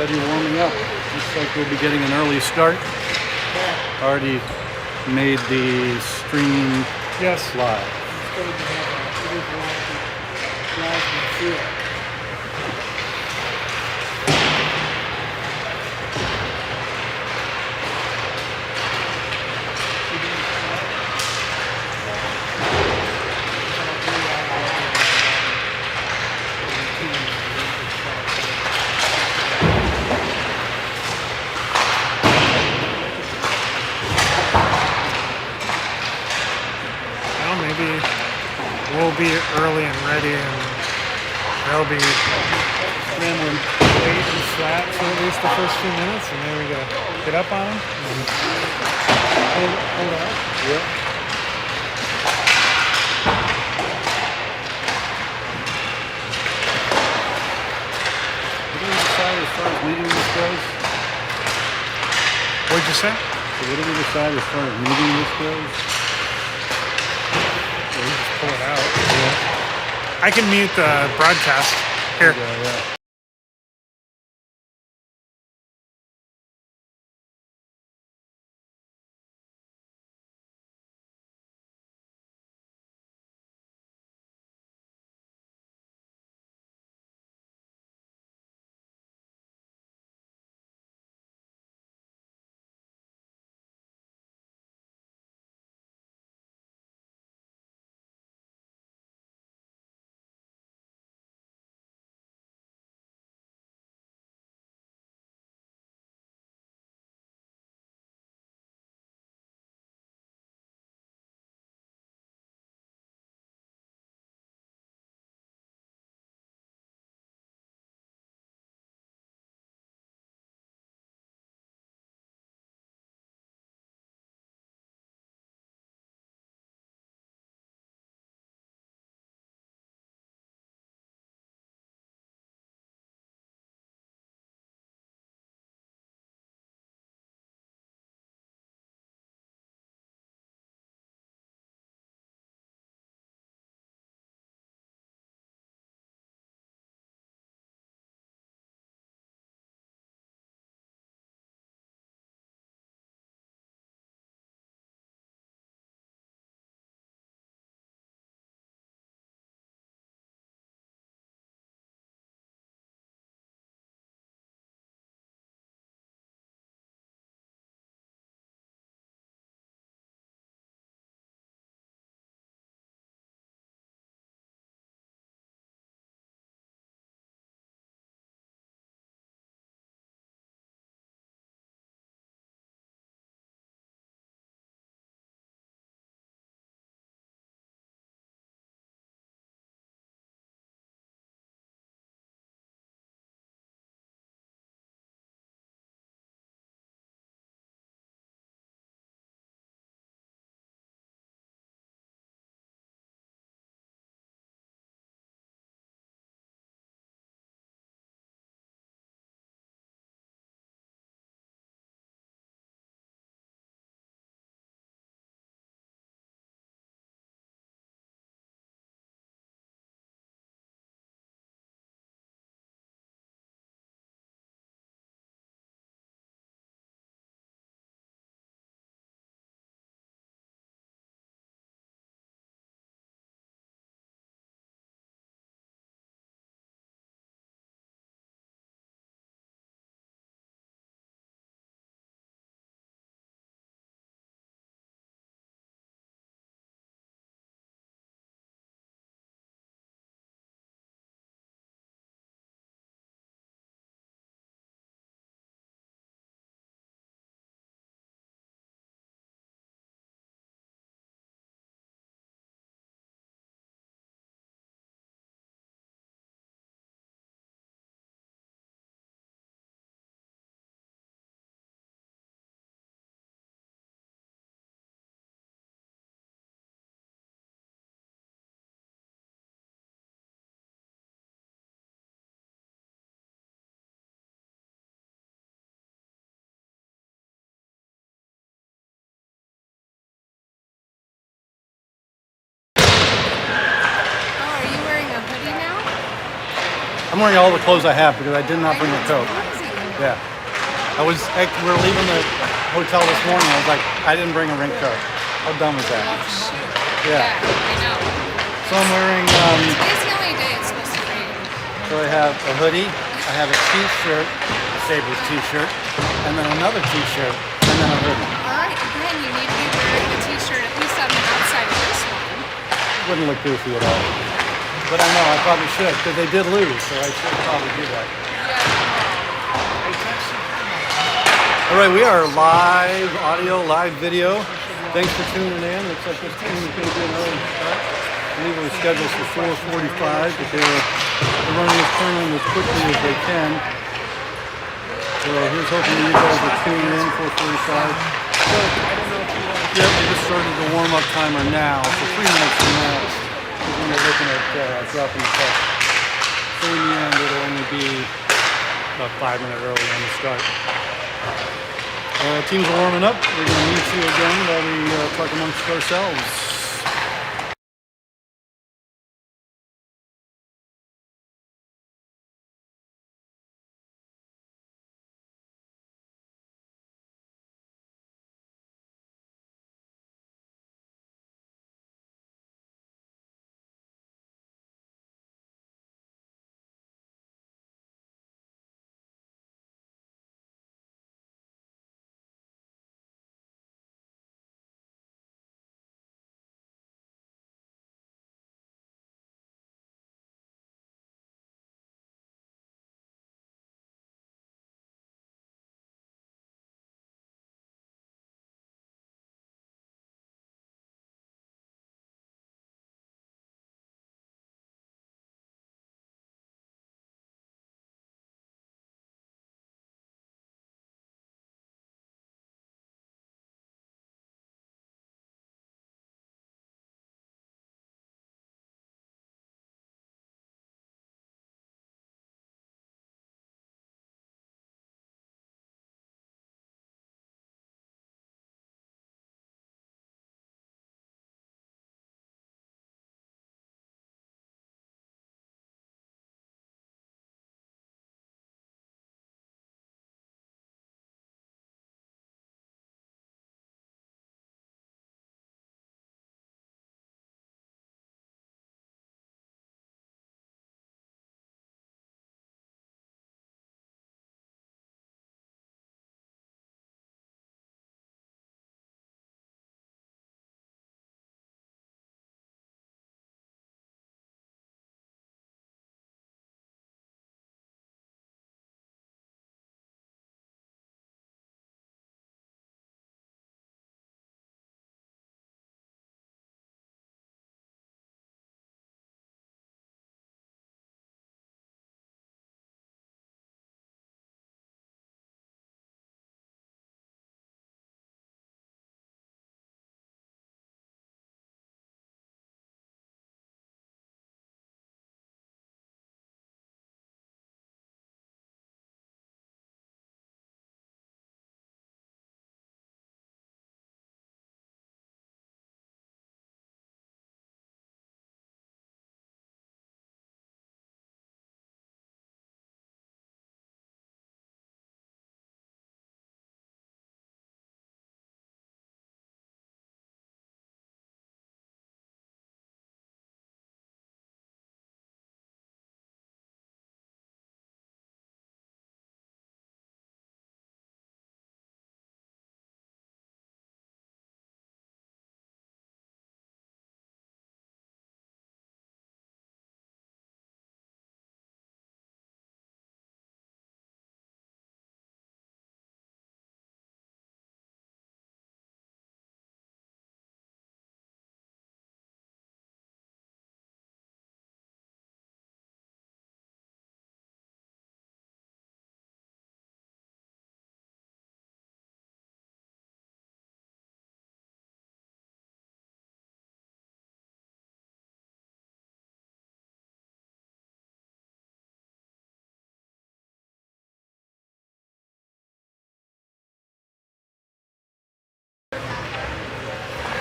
already warming up. Looks like we'll be getting an early start. Already made the stream live. Maybe we'll be early and ready, and they'll be Scrambling. waiting flat for at least the first few minutes, and then we gotta get up on them and hold out. Yep. What do we decide as far as meeting this goes? What'd you say? So what do we decide as far as meeting this goes? We just pull it out. Yeah. I can mute the broadcast here. Yeah. Are you wearing a hoodie now? I'm wearing all the clothes I have because I did not bring a coat. Yeah. We were leaving the hotel this morning. I was like, I didn't bring a rink coat. How dumb is that? Yeah. I know. So I'm wearing, Today's the only day it's supposed to rain. so I have a hoodie, I have a t-shirt, a Sabres t-shirt, and then another t-shirt, and then a hoodie. Alright, again, you need to be wearing the t-shirt at least on the outside of this one. Wouldn't look goofy at all. But I know, I probably should, because they did lose, so I should probably do that. All right, we are live audio, live video. Thanks for tuning in. Looks like this team is going to be an early start. I believe it was scheduled for 4:45, but they're running this tournament as quickly as they can. So here's hoping that you guys are tuning in, 4:45. Yep, we just started the warm-up timer now, so 3 minutes from now is when they're looking at dropping the puck. So in the end, it'll only be about 5 minutes early on the start. Teams are warming up. We're going to meet you again while we talk amongst ourselves.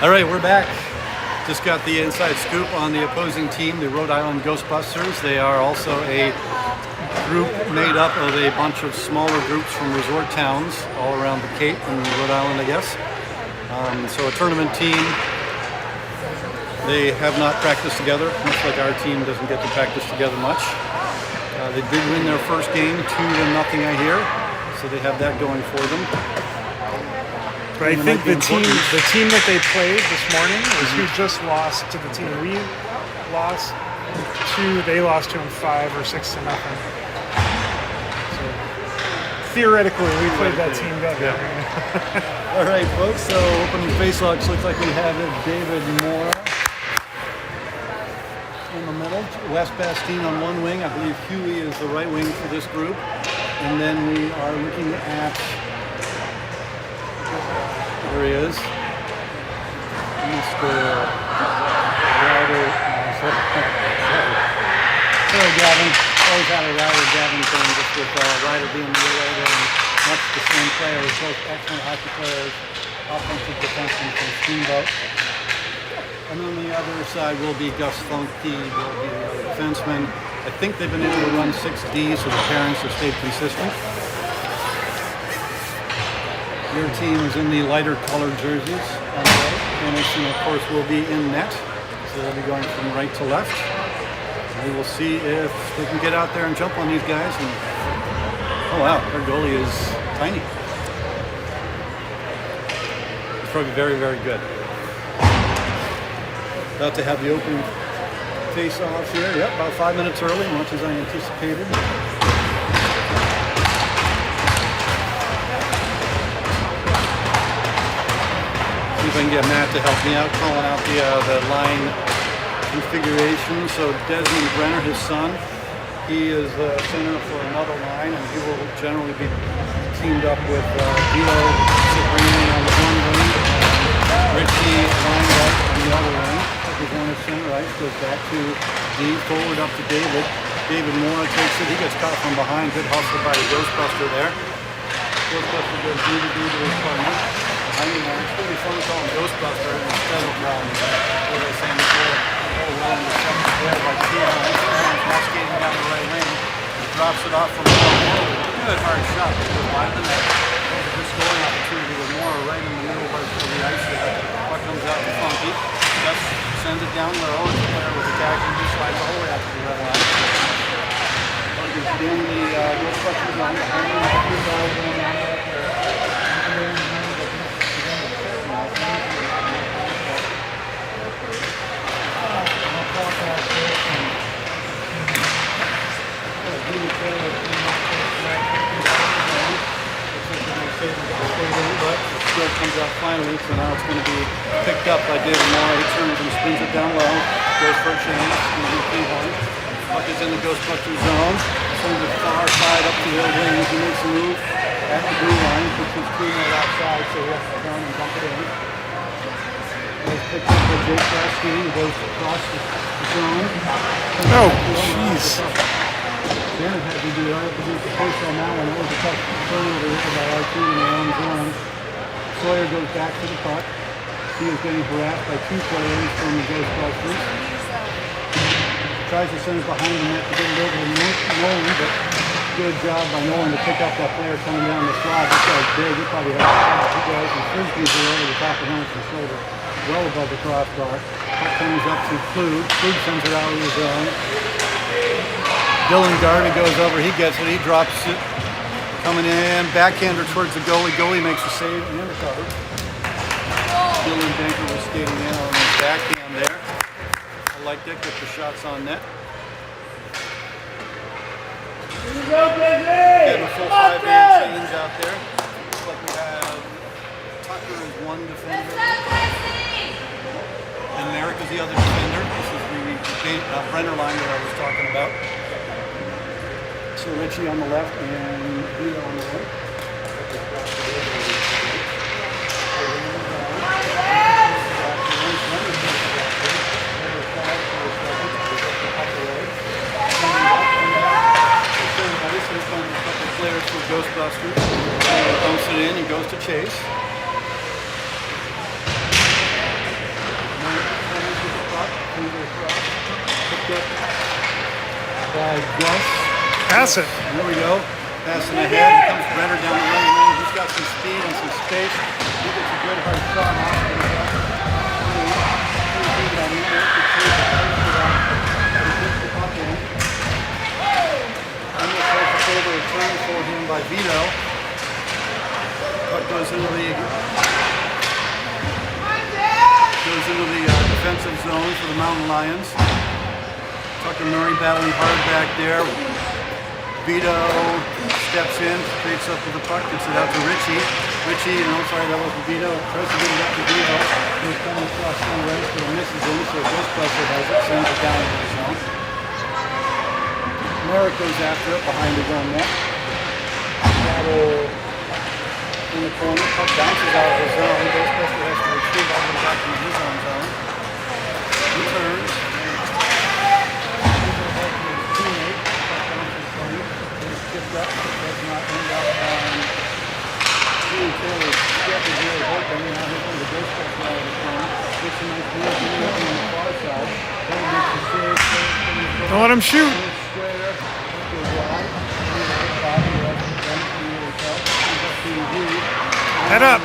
All right, we're back. Just got the inside scoop on the opposing team, the Rhode Island Ghostbusters. They are also a group made up of a bunch of smaller groups from resort towns all around the Cape and Rhode Island, I guess. So a tournament team. They have not practiced together, much like our team doesn't get to practice together much. They did win their first game 2-0, I hear, so they have that going for them. But I think the team that they played this morning is who just lost to the team we lost to. They lost to them 5 or 6 to nothing. So theoretically, we played that team better. Yeah. All right, folks. So opening faceoffs looks like we have it. David Moore in the middle, Wes Bastine on one wing. I believe Huey is the right wing for this group. And then we are looking at, there he is, Mr. Ryder. Sorry, Gavin. Always had a Ryder-Gavin thing, just with Ryder being the Ryder and much the same players, both excellent hockey players, offensive defensemen from Steamboat. And on the other side will be Gus Funky, will be the other defenseman. I think they've been able to run 6D, so the pairings have stayed consistent. Your team is in the lighter colored jerseys on the right. Anderson, of course, will be in net, so they'll be going from right to left. And we will see if they can get out there and jump on these guys. And oh wow, their goalie is tiny. It's probably very, very good. About to have the opening face-off here. Yep, about 5 minutes early, much as I anticipated. See if I can get Matt to help me out, calling out the line configuration. So Desmond Brenner, his son, he is the center for another line, and he will generally be teamed up with Dilo Sabrini on the one wing, Richie Weinberg on the other wing. His one is center ice, goes back to D, forward up to David. David Moore takes it. He gets caught from behind. Good hustle by the Ghostbuster there. Ghostbuster goes D to his partner. Behind the line. It's really fun to call him Ghostbuster instead of what I was saying before. Willing to shut the ball by Keon. He's not skating down the right wing. He drops it off from the forward. Good hard shot. It goes wide of the net. Good scoring opportunity with Moore right in the middle of the ice there. Puck comes out to Funky. Just sends it down low. It's a player with attacking. He slides all the way out to the red line. Then the Ghostbusters on behind but it comes out finally, so now it's going to be picked up by David Moore. He turns and spins it down low, goes for a change, puck is in the Ghostbusters zone, sends it far side up to the wing. He makes a move at the blue line, puts his team right outside, so he has to turn and bump it in. It's picked up by Jake Bastine, who goes across the zone. Oh, jeez. Janet had to do the post on that one. It was a tough turnover by our team in their own zone. Sawyer goes back to the puck. He is getting harassed by 2 players from the Ghostbusters. Tries to send it behind the net to get it over to Nolan, but good job by Nolan to pick up that player coming down the slot. This guy's big. He probably has a shot. He does. And Frisbees are over the top of Henderson's shoulder, well above the crossbar. Puck comes up to Klug. Klug sends it out of the zone. Dylan Darby goes over. He gets it. He drops it. Coming in, backhander towards the goalie. Goalie makes a save and a cover. Dylan Banker was skating in on his backhand there. I like that. Get the shots on net. Getting a full 5-man change out there. Looks like we have Tucker as one defender. And Merrick is the other defender. This is the Brenner line that I was talking about. So Richie on the left and Vito on the right. Players for Ghostbusters. He dumps it in, he goes to Chase. Picked up by Gus Pass it. Here we go. Passing ahead. Here comes Brenner down the right lane. He's got some speed and some space. He gets a good hard shot off. Over a turn for him by Vito. Puck goes into the defensive zone for the Mountain Lions. Tucker Murray battling hard back there. Vito steps in, creeps up with the puck, gets it out to Richie. Richie, sorry, that wasn't Vito. Tries to get it up to Vito. He's coming across center right, but misses him, so Ghostbuster has it, sends it down to the zone. Merrick goes after it behind his own net. Battle in the corner. Puck bounces out of the zone. Ghostbuster has to retrieve all the way back into his own zone. He turns. Teammate. Puck bounces from him. He's skipped up. Does not end up on Taylor's step is really open. Now here comes the Ghostbuster out of the corner. Gets a nice move on the far side. Then makes the save. Don't let him shoot. Head up.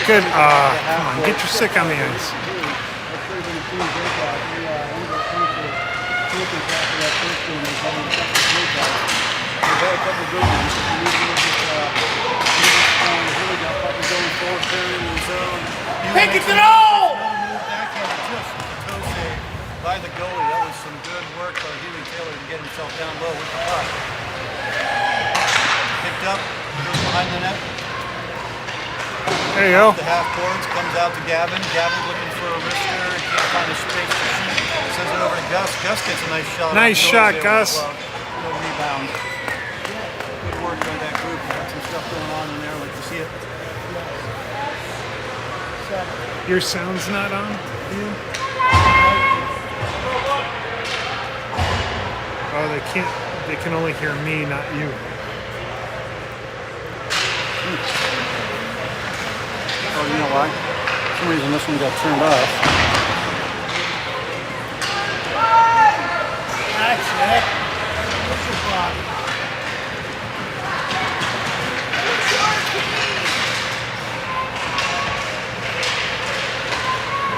Good. Come on, get your stick on the ice. Take it to the hole! By the goalie. That was some good work by Huey Taylor to get himself down low with the puck. Picked up, goes behind the net. There you go. The half boards, comes out to Gavin. Gavin's looking for a wrister. He can't find a space to shoot. Sends it over to Gus. Gus gets a nice shot. Nice shot, Gus. No rebound. Good work by that group. Got some stuff going on in there. I'd like to see it. Your sound's not on? Ian? Oh, they can't. They can only hear me, not you. Oh, you know why? For some reason this one got turned off. That's it. What's your problem?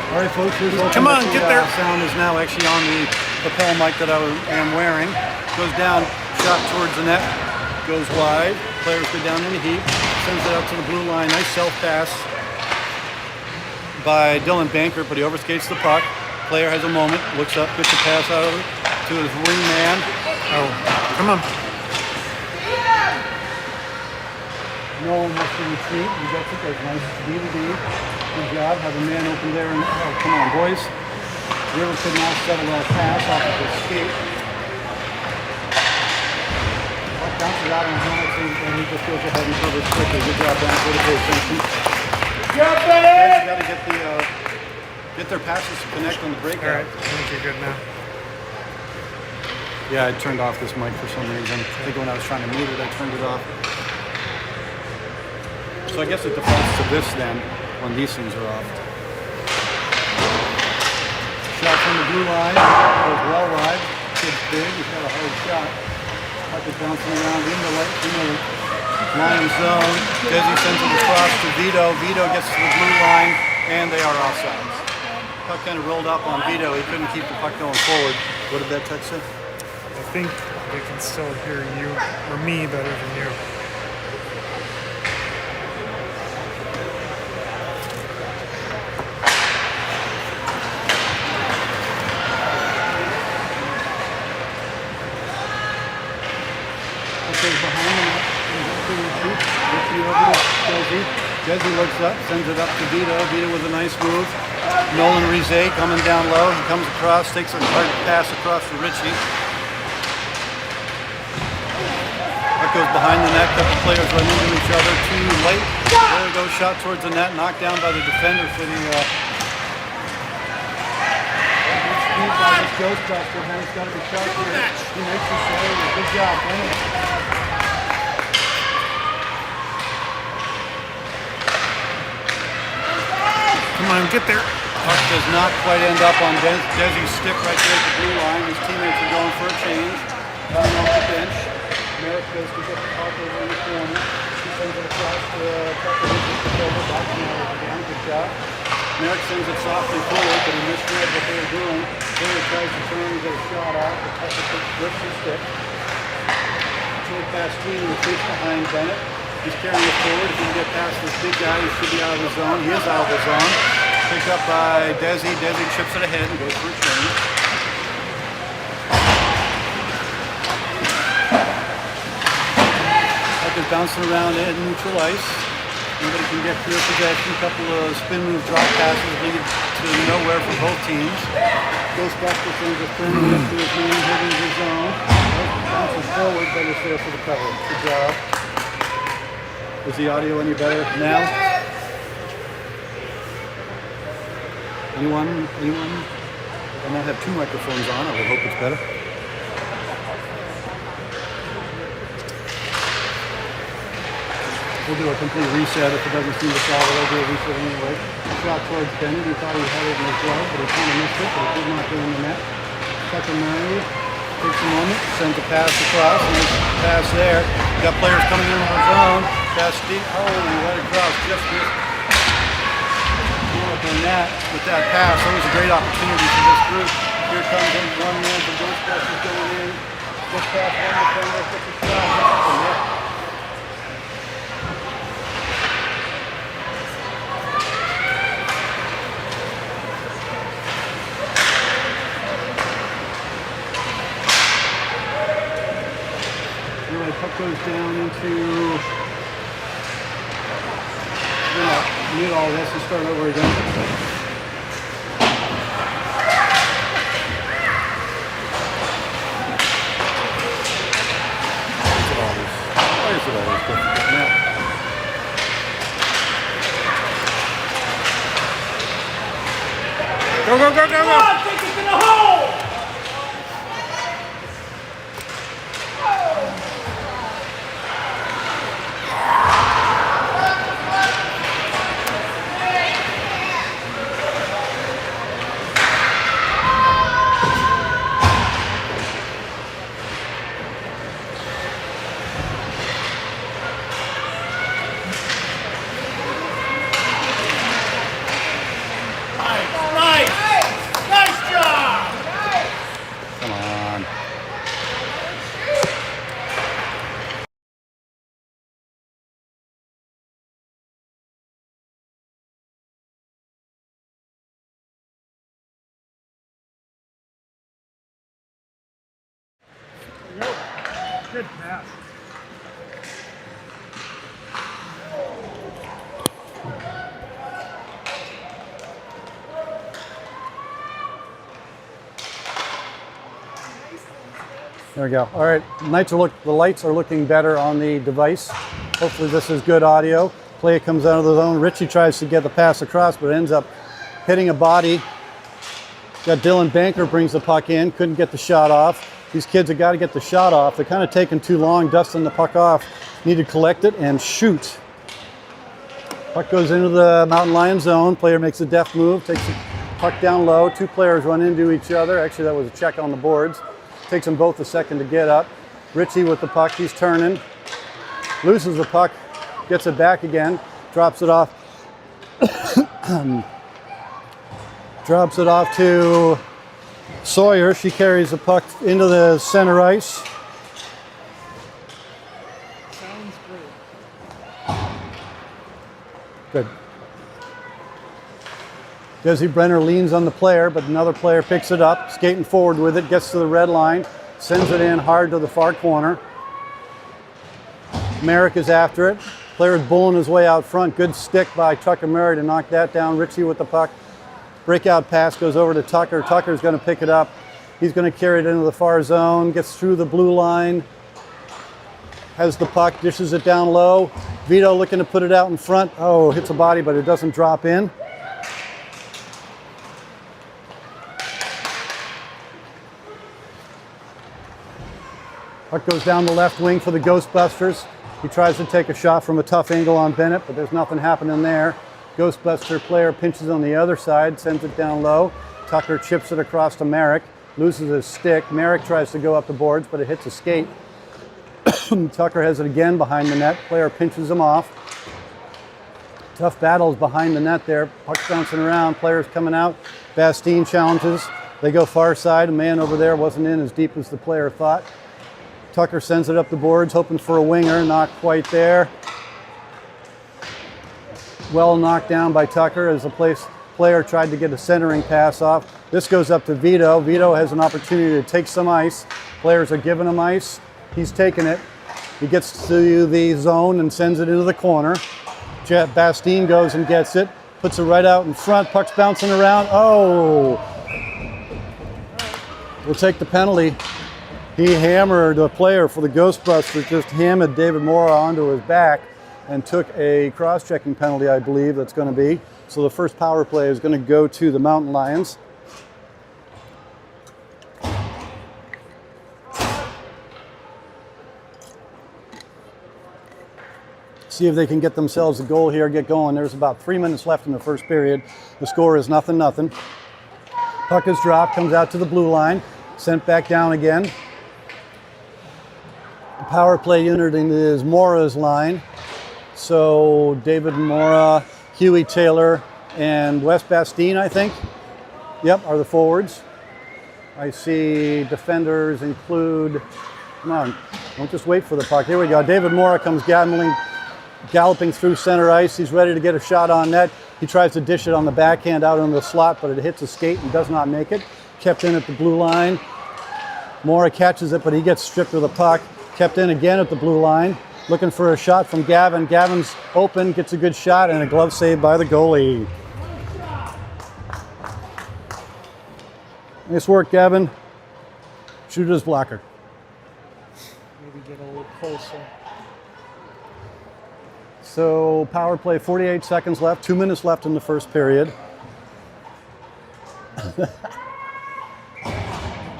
All right, folks, here's what Come on, get there. Sound is now actually on the lapel mic that I am wearing. Goes down, shot towards the net, goes wide. Players go down in the heap, sends it out to the blue line. Nice self-pass by Dylan Banker, but he overskates the puck. Player has a moment, looks up, gets a pass out of it to his wing man. Oh, come on. Nolan has to retreat. He gets it. That's nice. D-to-D. Good job. Have a man open there. And, oh, come on, boys. River could not settle that pass off of his skate. Puck bounces out on Hamilton, and he just goes ahead and covers quickly. Good job, Dan. Good attention. Good job, got to get their passes to connect on the breakout. All right, I think you're good now. Yeah, I turned off this mic for some reason. I think when I was trying to mute it, I turned it off. So I guess it defaults to this then, when these things are off. Shot from the blue line, goes well wide. Kid's big, he's got a hard shot. Puck is bouncing around in the Lions zone. Desi sends it across to Vito. Vito gets to the blue line, and they are offsides. Puck kind of rolled up on Vito. He couldn't keep the puck going forward. What did that text say? I think they can still hear you or me better than you. Behind him, Desi looks up, sends it up to Vito. Vito with a nice move. Nolan Rizet coming down low. He comes across, takes a hard pass across to Richie. That goes behind the net. Couple players run into each other. Too late. There goes shot towards the net. Knocked down by the defender for the speed by this Ghostbuster. He's got to be shot here. He makes the save. Good job, Bennett. on, get there. Puck does not quite end up on Desi's stick right there at the blue line. His teammates are going for a change. Coming off the bench. Merrick goes to get the puck over in the corner. He sends it across to Tucker. Over back to Merrick again. Good job. Merrick sends it softly forward, but he misread what they were doing. Taylor tries to turn and get a shot out. The Tucker grips his stick. Short pass screen retreats behind Bennett. He's carrying it forward. If he can get past this big guy, he should be out of the zone. He is out of the zone. Picked up by Desi. Desi chips it ahead and goes for a change. Puck is bouncing around in neutral ice. Nobody can get clear possession. A couple of spin move drop passes lead to nowhere for both teams. Ghostbusters sends a friendly up to his man, hitting his zone. Bounces forward, but it's there for the cover. Good job. Is the audio any better now? Anyone? I might have two microphones on. I would hope it's better. We'll do a complete reset. If it doesn't seem to solve it, I'll do a reset anyway. Shot towards Bennett. He thought he had it in his glove, but he kind of missed it, but it did not go in the net. Tucker Murray takes a moment, sends a pass across, and there's a pass there. Got players coming in the zone. Pass deep. Oh, he let it cross. Just missed. And that, with that pass, that was a great opportunity for this group. Here comes in one man for Ghostbusters going in. Just past one defender, gets a shot. That's the net. Anyway, puck goes down into mute all this and start over again. Why is it always difficult now? Go, go, go, go, go! Come on, take it to the hole! Nice job! Come on. Good pass. There we go. All right, the lights are looking better on the device. Hopefully this is good audio. Play comes out of the zone. Richie tries to get the pass across, but ends up hitting a body. Got Dylan Banker brings the puck in, couldn't get the shot off. These kids have got to get the shot off. They're kind of taking too long, dusting the puck off. Need to collect it and shoot. Puck goes into the Mountain Lion zone. Player makes a deft move, takes the puck down low. Two players run into each other. Actually, that was a check on the boards. Takes them both a second to get up. Richie with the puck, he's turning. Loses the puck, gets it back again, drops it off. Drops it off to Sawyer. She carries the puck into the center ice. Sounds great. Good. Desi Brenner leans on the player, but another player picks it up, skating forward with it, gets to the red line, sends it in hard to the far corner. Merrick is after it. Player is bulling his way out front. Good stick by Tucker Murray to knock that down. Richie with the puck. Breakout pass goes over to Tucker. Tucker's going to pick it up. He's going to carry it into the far zone, gets through the blue line, has the puck, dishes it down low. Vito looking to put it out in front. Oh, hits a body, but it doesn't drop in. Puck goes down the left wing for the Ghostbusters. He tries to take a shot from a tough angle on Bennett, but there's nothing happening there. Ghostbuster player pinches on the other side, sends it down low. Tucker chips it across to Merrick, loses his stick. Merrick tries to go up the boards, but it hits a skate. Tucker has it again behind the net. Player pinches him off. Tough battles behind the net there. Puck's bouncing around. Players coming out. Bastine challenges. They go far side. A man over there wasn't in as deep as the player thought. Tucker sends it up the boards, hoping for a winger. Not quite there. Well knocked down by Tucker as the player tried to get a centering pass off. This goes up to Vito. Vito has an opportunity to take some ice. Players are giving him ice. He's taking it. He gets to the zone and sends it into the corner. Bastine goes and gets it. Puts it right out in front. Puck's bouncing around. Oh! We'll take the penalty. He hammered a player for the Ghostbusters, just hammered David Mora onto his back and took a cross-checking penalty, I believe that's going to be. So the first power play is going to go to the Mountain Lions. See if they can get themselves a goal here, get going. There's about 3 minutes left in the first period. The score is 0-0. Puck is dropped, comes out to the blue line, sent back down again. The power play unit is Mora's line. So David Mora, Huey Taylor, and Wes Bastine, I think. Yep, are the forwards. I see defenders include, come on, don't just wait for the puck. Here we go. David Mora comes galloping through center ice. He's ready to get a shot on net. He tries to dish it on the backhand out on the slot, but it hits a skate and does not make it. Kept in at the blue line. Mora catches it, but he gets stripped of the puck. Kept in again at the blue line. Looking for a shot from Gavin. Gavin's open, gets a good shot, and a glove save by the goalie. Nice work, Gavin. Shoot his blocker. Maybe get a little closer. So power play, 48 seconds left, 2 minutes left in the first period. My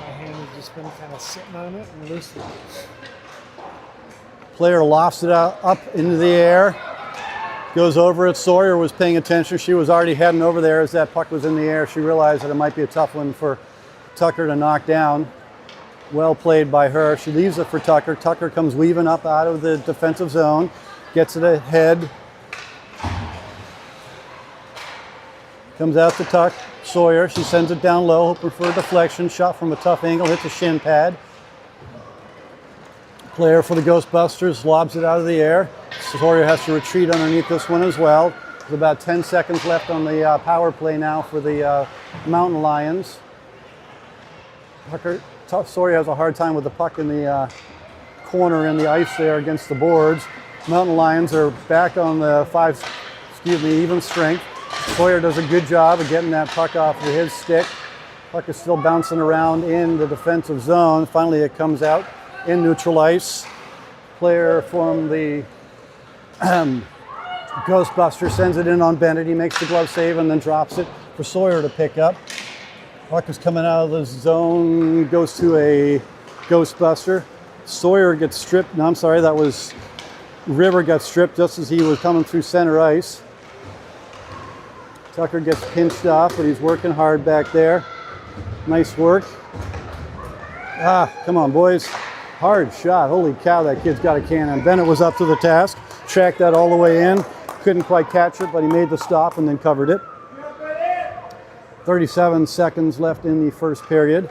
hand has just been kind of sitting on it and loosening. Player lofts it out, up into the air, goes over it. Sawyer was paying attention. She was already heading over there as that puck was in the air. She realized that it might be a tough one for Tucker to knock down. Well played by her. She leaves it for Tucker. Tucker comes weaving up out of the defensive zone, gets it ahead, comes out to Tuck. Sawyer, she sends it down low, hoping for a deflection. Shot from a tough angle, hits a shin pad. Player for the Ghostbusters lobs it out of the air. Sawyer has to retreat underneath this one as well. There's about 10 seconds left on the power play now for the Mountain Lions. Sawyer has a hard time with the puck in the corner in the ice there against the boards. Mountain Lions are back on the even strength. Sawyer does a good job of getting that puck off of his stick. Puck is still bouncing around in the defensive zone. Finally, it comes out in neutral ice. Player from the Ghostbuster sends it in on Bennett. He makes the glove save and then drops it for Sawyer to pick up. Puck is coming out of the zone, goes to a Ghostbuster. Sawyer gets stripped. No, I'm sorry, that was River got stripped just as he was coming through center ice. Tucker gets pinched off, but he's working hard back there. Nice work. Come on, boys. Hard shot. Holy cow, that kid's got a cannon. Bennett was up to the task. Tracked that all the way in. Couldn't quite catch it, but he made the stop and then covered it. 37 seconds left in the first period.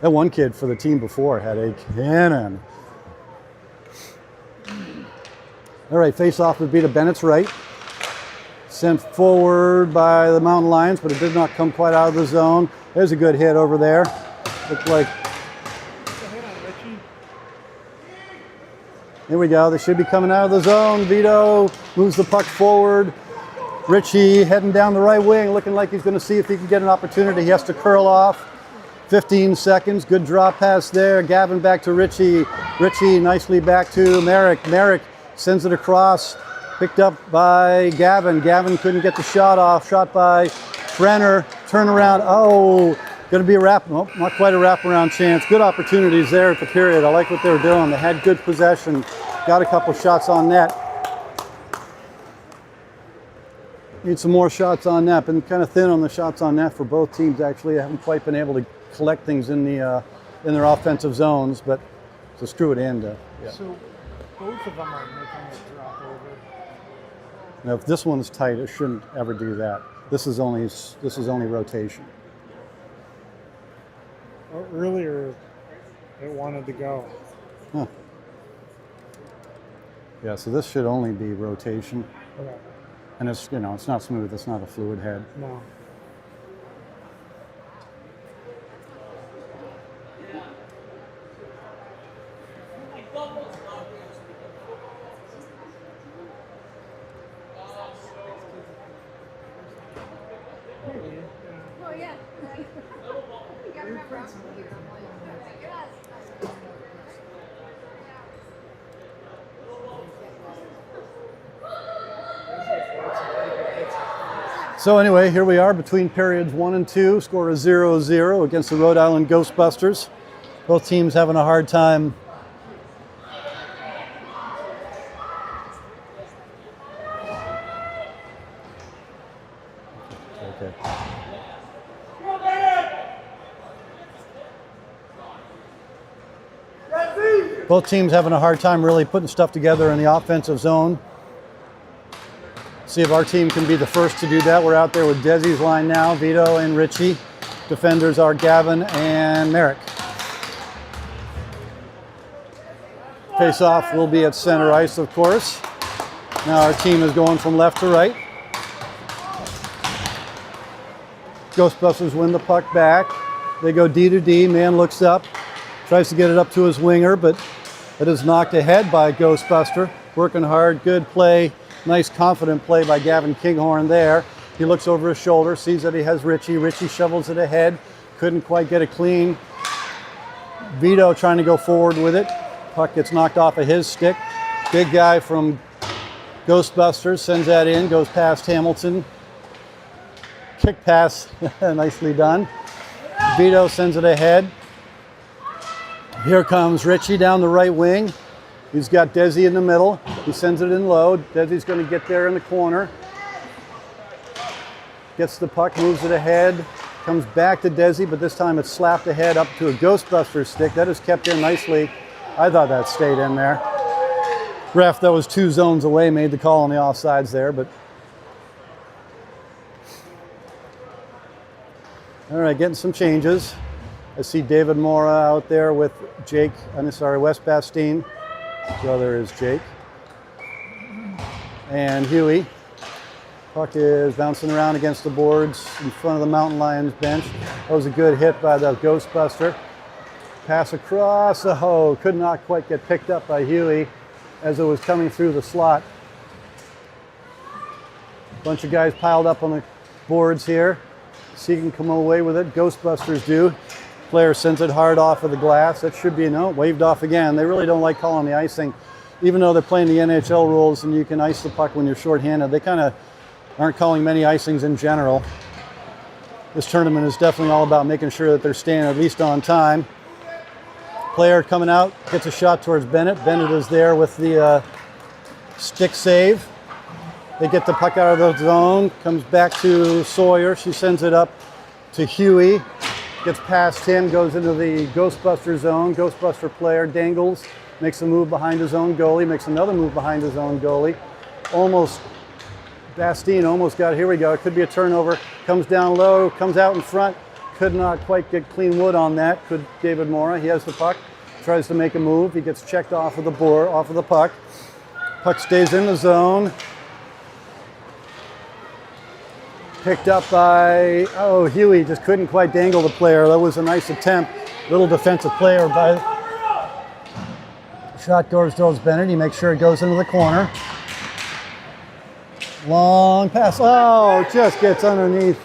That one kid for the team before had a cannon. All right, face-off would be to Bennett's right. Sent forward by the Mountain Lions, but it did not come quite out of the zone. There's a good hit over there. Looked like... Here we go. They should be coming out of the zone. Vito moves the puck forward. Richie heading down the right wing, looking like he's going to see if he can get an opportunity. He has to curl off. 15 seconds. Good drop pass there. Gavin back to Richie. Richie nicely back to Merrick. Merrick sends it across. Picked up by Gavin. Gavin couldn't get the shot off. Shot by Brenner. Turnaround. Oh, going to be a wrap. Oh, not quite a wraparound chance. Good opportunities there at the period. I like what they were doing. They had good possession. Got a couple shots on net. Need some more shots on net. Been kind of thin on the shots on net for both teams. Actually, I haven't quite been able to collect things in the in their offensive zones. But so screw it in. Yeah. So both of them are making it drop over. Now, if this one's tight, it shouldn't ever do that. This is only rotation. Or earlier, it wanted to go. Huh. Yeah. So this should only be rotation. Okay. And it's, you know, it's not smooth. It's not a fluid head. No. Oh, yeah. You gotta remember. So anyway, here we are between periods 1 and 2. Score is 0-0 against the Rhode Island Ghostbusters. Both teams having a hard time. Okay. Both teams having a hard time really putting stuff together in the offensive zone. See if our team can be the first to do that. We're out there with Desi's line now, Vito and Richie. Defenders are Gavin and Merrick. Face-off will be at center ice, of course. Now our team is going from left to right. Ghostbusters win the puck back. They go D to D. Man looks up, tries to get it up to his winger, but it is knocked ahead by Ghostbuster. Working hard, good play. Nice confident play by Gavin Kinghorn there. He looks over his shoulder, sees that he has Richie. Richie shovels it ahead. Couldn't quite get it clean. Vito trying to go forward with it. Puck gets knocked off of his stick. Big guy from Ghostbusters sends that in, goes past Hamilton. Kick pass, nicely done. Vito sends it ahead. Here comes Richie down the right wing. He's got Desi in the middle. He sends it in low. Desi's going to get there in the corner. Gets the puck, moves it ahead. Comes back to Desi, but this time it's slapped ahead up to a Ghostbusters stick. That is kept in nicely. I thought that stayed in there. Ref, that was 2 zones away, made the call on the offsides there, but. All right, getting some changes. I see David Mora out there with Wes Bastine. Brother is Jake. And Huey. Puck is bouncing around against the boards in front of the Mountain Lions bench. That was a good hit by the Ghostbuster. Pass across. Oh, could not quite get picked up by Huey as it was coming through the slot. Bunch of guys piled up on the boards here. See if he can come away with it. Ghostbusters do. Player sends it hard off of the glass. That should be, no, waved off again. They really don't like calling the icing. Even though they're playing the NHL rules and you can ice the puck when you're shorthanded, they kind of aren't calling many icings in general. This tournament is definitely all about making sure that they're staying at least on time. Player coming out, gets a shot towards Bennett. Bennett is there with the stick save. They get the puck out of the zone, comes back to Sawyer. She sends it up to Huey. Gets past him, goes into the Ghostbuster zone. Ghostbuster player dangles, makes a move behind his own goalie, makes another move behind his own goalie. Bastine almost got, here we go, it could be a turnover. Comes down low, comes out in front. Could not quite get clean wood on that. Could David Mora, he has the puck, tries to make a move. He gets checked off of the board, off of the puck. Puck stays in the zone. Picked up by, Huey just couldn't quite dangle the player. That was a nice attempt. Little defensive player by, shot goes towards Bennett. He makes sure it goes into the corner. Long pass, just gets underneath.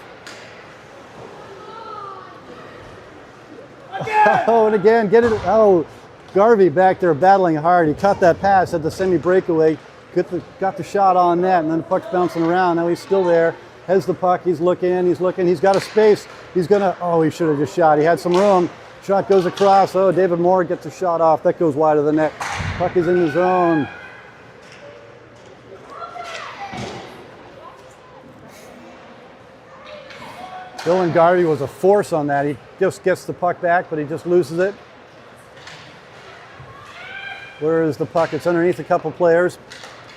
And again, get it, Garvey back there battling hard. He caught that pass at the semi-breakaway, got the shot on that, and then the puck's bouncing around. Now he's still there. Has the puck, he's looking, he's got a space. He's gonna, he should have just shot. He had some room. Shot goes across. David Moore gets a shot off. That goes wide of the net. Puck is in the zone. Dylan Garvey was a force on that. He just gets the puck back, but he just loses it. Where is the puck? It's underneath a couple players.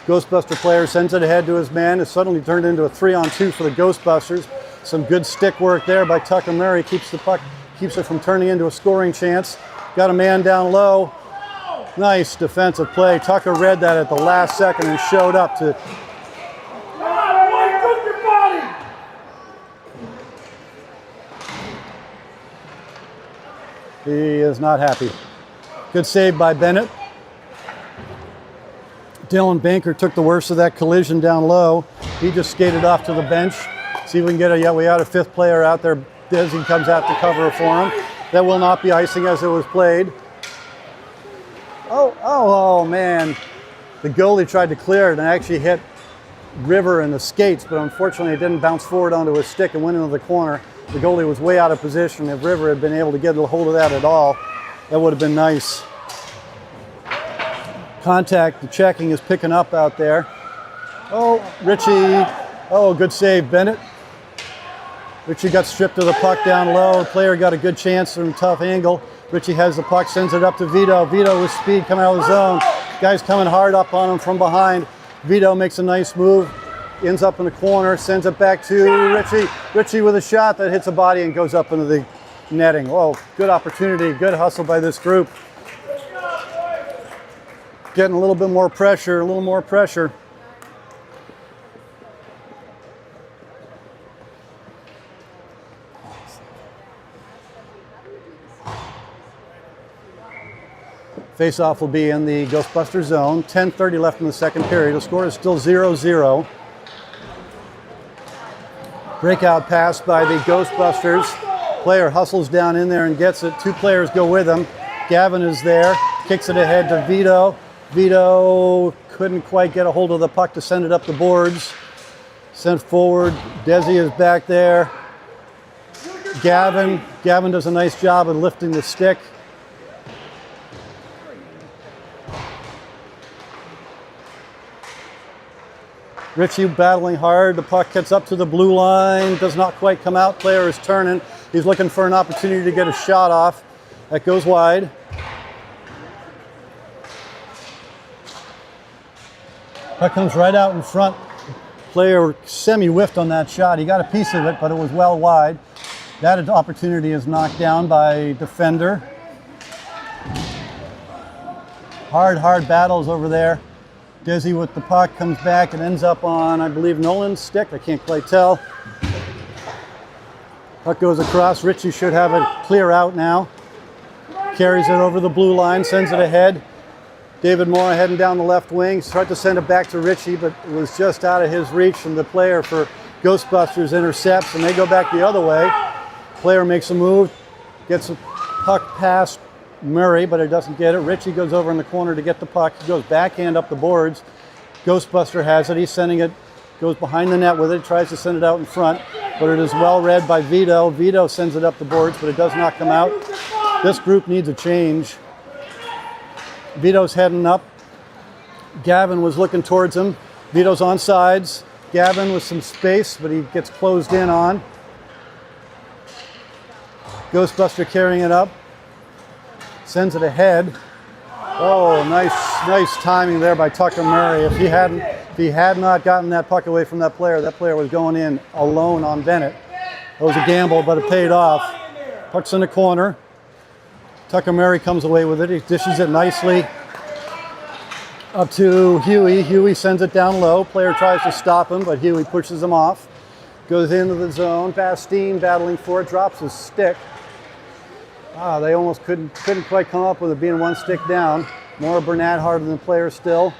Ghostbuster player sends it ahead to his man. It's suddenly turned into a 3-on-2 for the Ghostbusters. Some good stick work there by Tucker Murray. Keeps the puck, keeps it from turning into a scoring chance. Got a man down low. Nice defensive play. Tucker read that at the last second and showed up to. Come on, boy, cook your body. He is not happy. Good save by Bennett. Dylan Banker took the worst of that collision down low. He just skated off to the bench. See if we can get a, yeah, we got a fifth player out there. Dizzy comes out to cover for him. That will not be icing as it was played. Oh, man. The goalie tried to clear it and actually hit River in the skates, but unfortunately it didn't bounce forward onto his stick and went into the corner. The goalie was way out of position. If River had been able to get a hold of that at all, that would have been nice. Contact, the checking is picking up out there. Oh, Richie. Oh, good save, Bennett. Richie got stripped of the puck down low. The player got a good chance from a tough angle. Richie has the puck, sends it up to Vito. Vito with speed coming out of the zone. Guy's coming hard up on him from behind. Vito makes a nice move, ends up in the corner, sends it back to Richie. Richie with a shot that hits a body and goes up into the netting. Oh, good opportunity, good hustle by this group. Getting a little bit more pressure, a little more pressure. Face-off will be in the Ghostbusters zone. 10:30 left in the second period. The score is still 0-0. Breakout pass by the Ghostbusters. Player hustles down in there and gets it. Two players go with him. Gavin is there. Kicks it ahead to Vito. Vito couldn't quite get a hold of the puck to send it up the boards. Sent forward. Desi is back there. Gavin does a nice job of lifting the stick. Richie battling hard. The puck gets up to the blue line. Does not quite come out. Player is turning. He's looking for an opportunity to get a shot off. That goes wide. Puck comes right out in front. Player semi-whiffed on that shot. He got a piece of it, but it was well wide. That opportunity is knocked down by defender. Hard battles over there. Dizzy with the puck, comes back and ends up on, I believe, Nolan's stick. I can't quite tell. Puck goes across. Richie should have it clear out now. Carries it over the blue line, sends it ahead. David Mora heading down the left wing. Tried to send it back to Richie, but it was just out of his reach, and the player for Ghostbusters intercepts, and they go back the other way. Player makes a move, gets a puck past Murray, but it doesn't get it. Richie goes over in the corner to get the puck. He goes backhand up the boards. Ghostbuster has it. He's sending it, goes behind the net with it, tries to send it out in front, but it is well read by Vito. Vito sends it up the boards, but it does not come out. This group needs a change. Vito's heading up. Gavin was looking towards him. Vito's on sides. Gavin with some space, but he gets closed in on. Ghostbuster carrying it up. Sends it ahead. Oh, nice timing there by Tucker Murray. If he had not gotten that puck away from that player was going in alone on Bennett. It was a gamble, but it paid off. Puck's in the corner. Tucker Murray comes away with it. He dishes it nicely up to Huey. Huey sends it down low. Player tries to stop him, but Huey pushes him off. Goes into the zone. Bastine battling for it. Drops his stick. They almost couldn't quite come up with it being one stick down. Mora Burnett harder than the player still.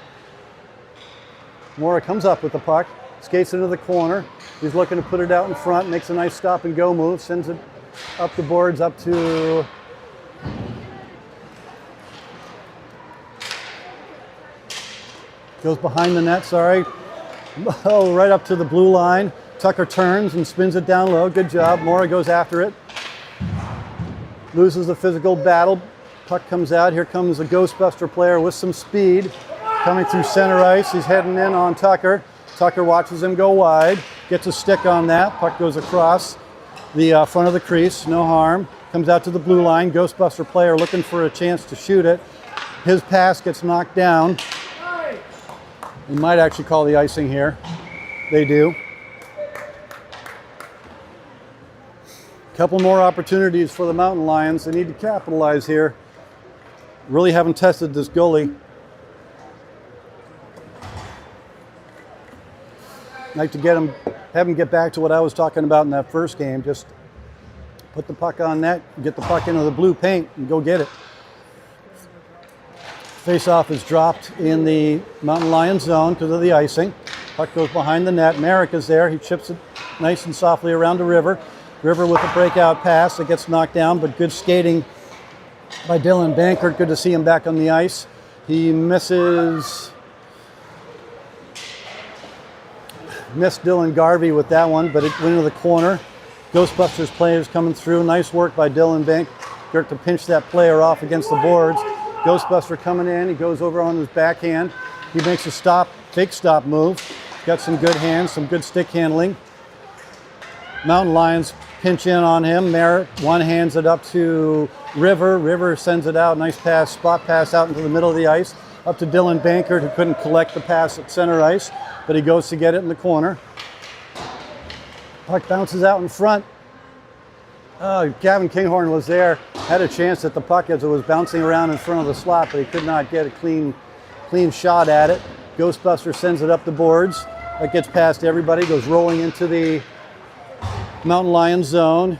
Mora comes up with the puck. Skates into the corner. He's looking to put it out in front. Makes a nice stop and go move. Sends it up the boards up to... Goes behind the net, sorry. Oh, right up to the blue line. Tucker turns and spins it down low. Good job. Mora goes after it. Loses the physical battle. Puck comes out. Here comes a Ghostbuster player with some speed. Coming through center ice. He's heading in on Tucker. Tucker watches him go wide. Gets a stick on that. Puck goes across. the front of the crease, no harm. Comes out to the blue line. Ghostbuster player looking for a chance to shoot it. His pass gets knocked down. They might actually call the icing here. They do. Couple more opportunities for the Mountain Lions. They need to capitalize here. Really haven't tested this goalie. Like to have him get back to what I was talking about in that first game. Just put the puck on net, get the puck into the blue paint, and go get it. Face-off is dropped in the Mountain Lions zone because of the icing. Puck goes behind the net. Merrick is there. He chips it nice and softly around to River. River with a breakout pass. It gets knocked down, but good skating by Dylan Bankert. Good to see him back on the ice. He missed Dylan Garvey with that one, but it went into the corner. Ghostbusters players coming through. Nice work by Dylan Bankert to pinch that player off against the boards. Ghostbuster coming in. He goes over on his backhand. He makes a fake stop move. Got some good hands, some good stick handling. Mountain Lions pinch in on him. Merritt one hands it up to River. River sends it out. Nice pass, spot pass out into the middle of the ice. Up to Dylan Bankert, who couldn't collect the pass at center ice, but he goes to get it in the corner. Puck bounces out in front. Gavin Kinghorn was there, had a chance at the puck as it was bouncing around in front of the slot, but he could not get a clean shot at it. Ghostbuster sends it up the boards. That gets past everybody, goes rolling into the Mountain Lions zone.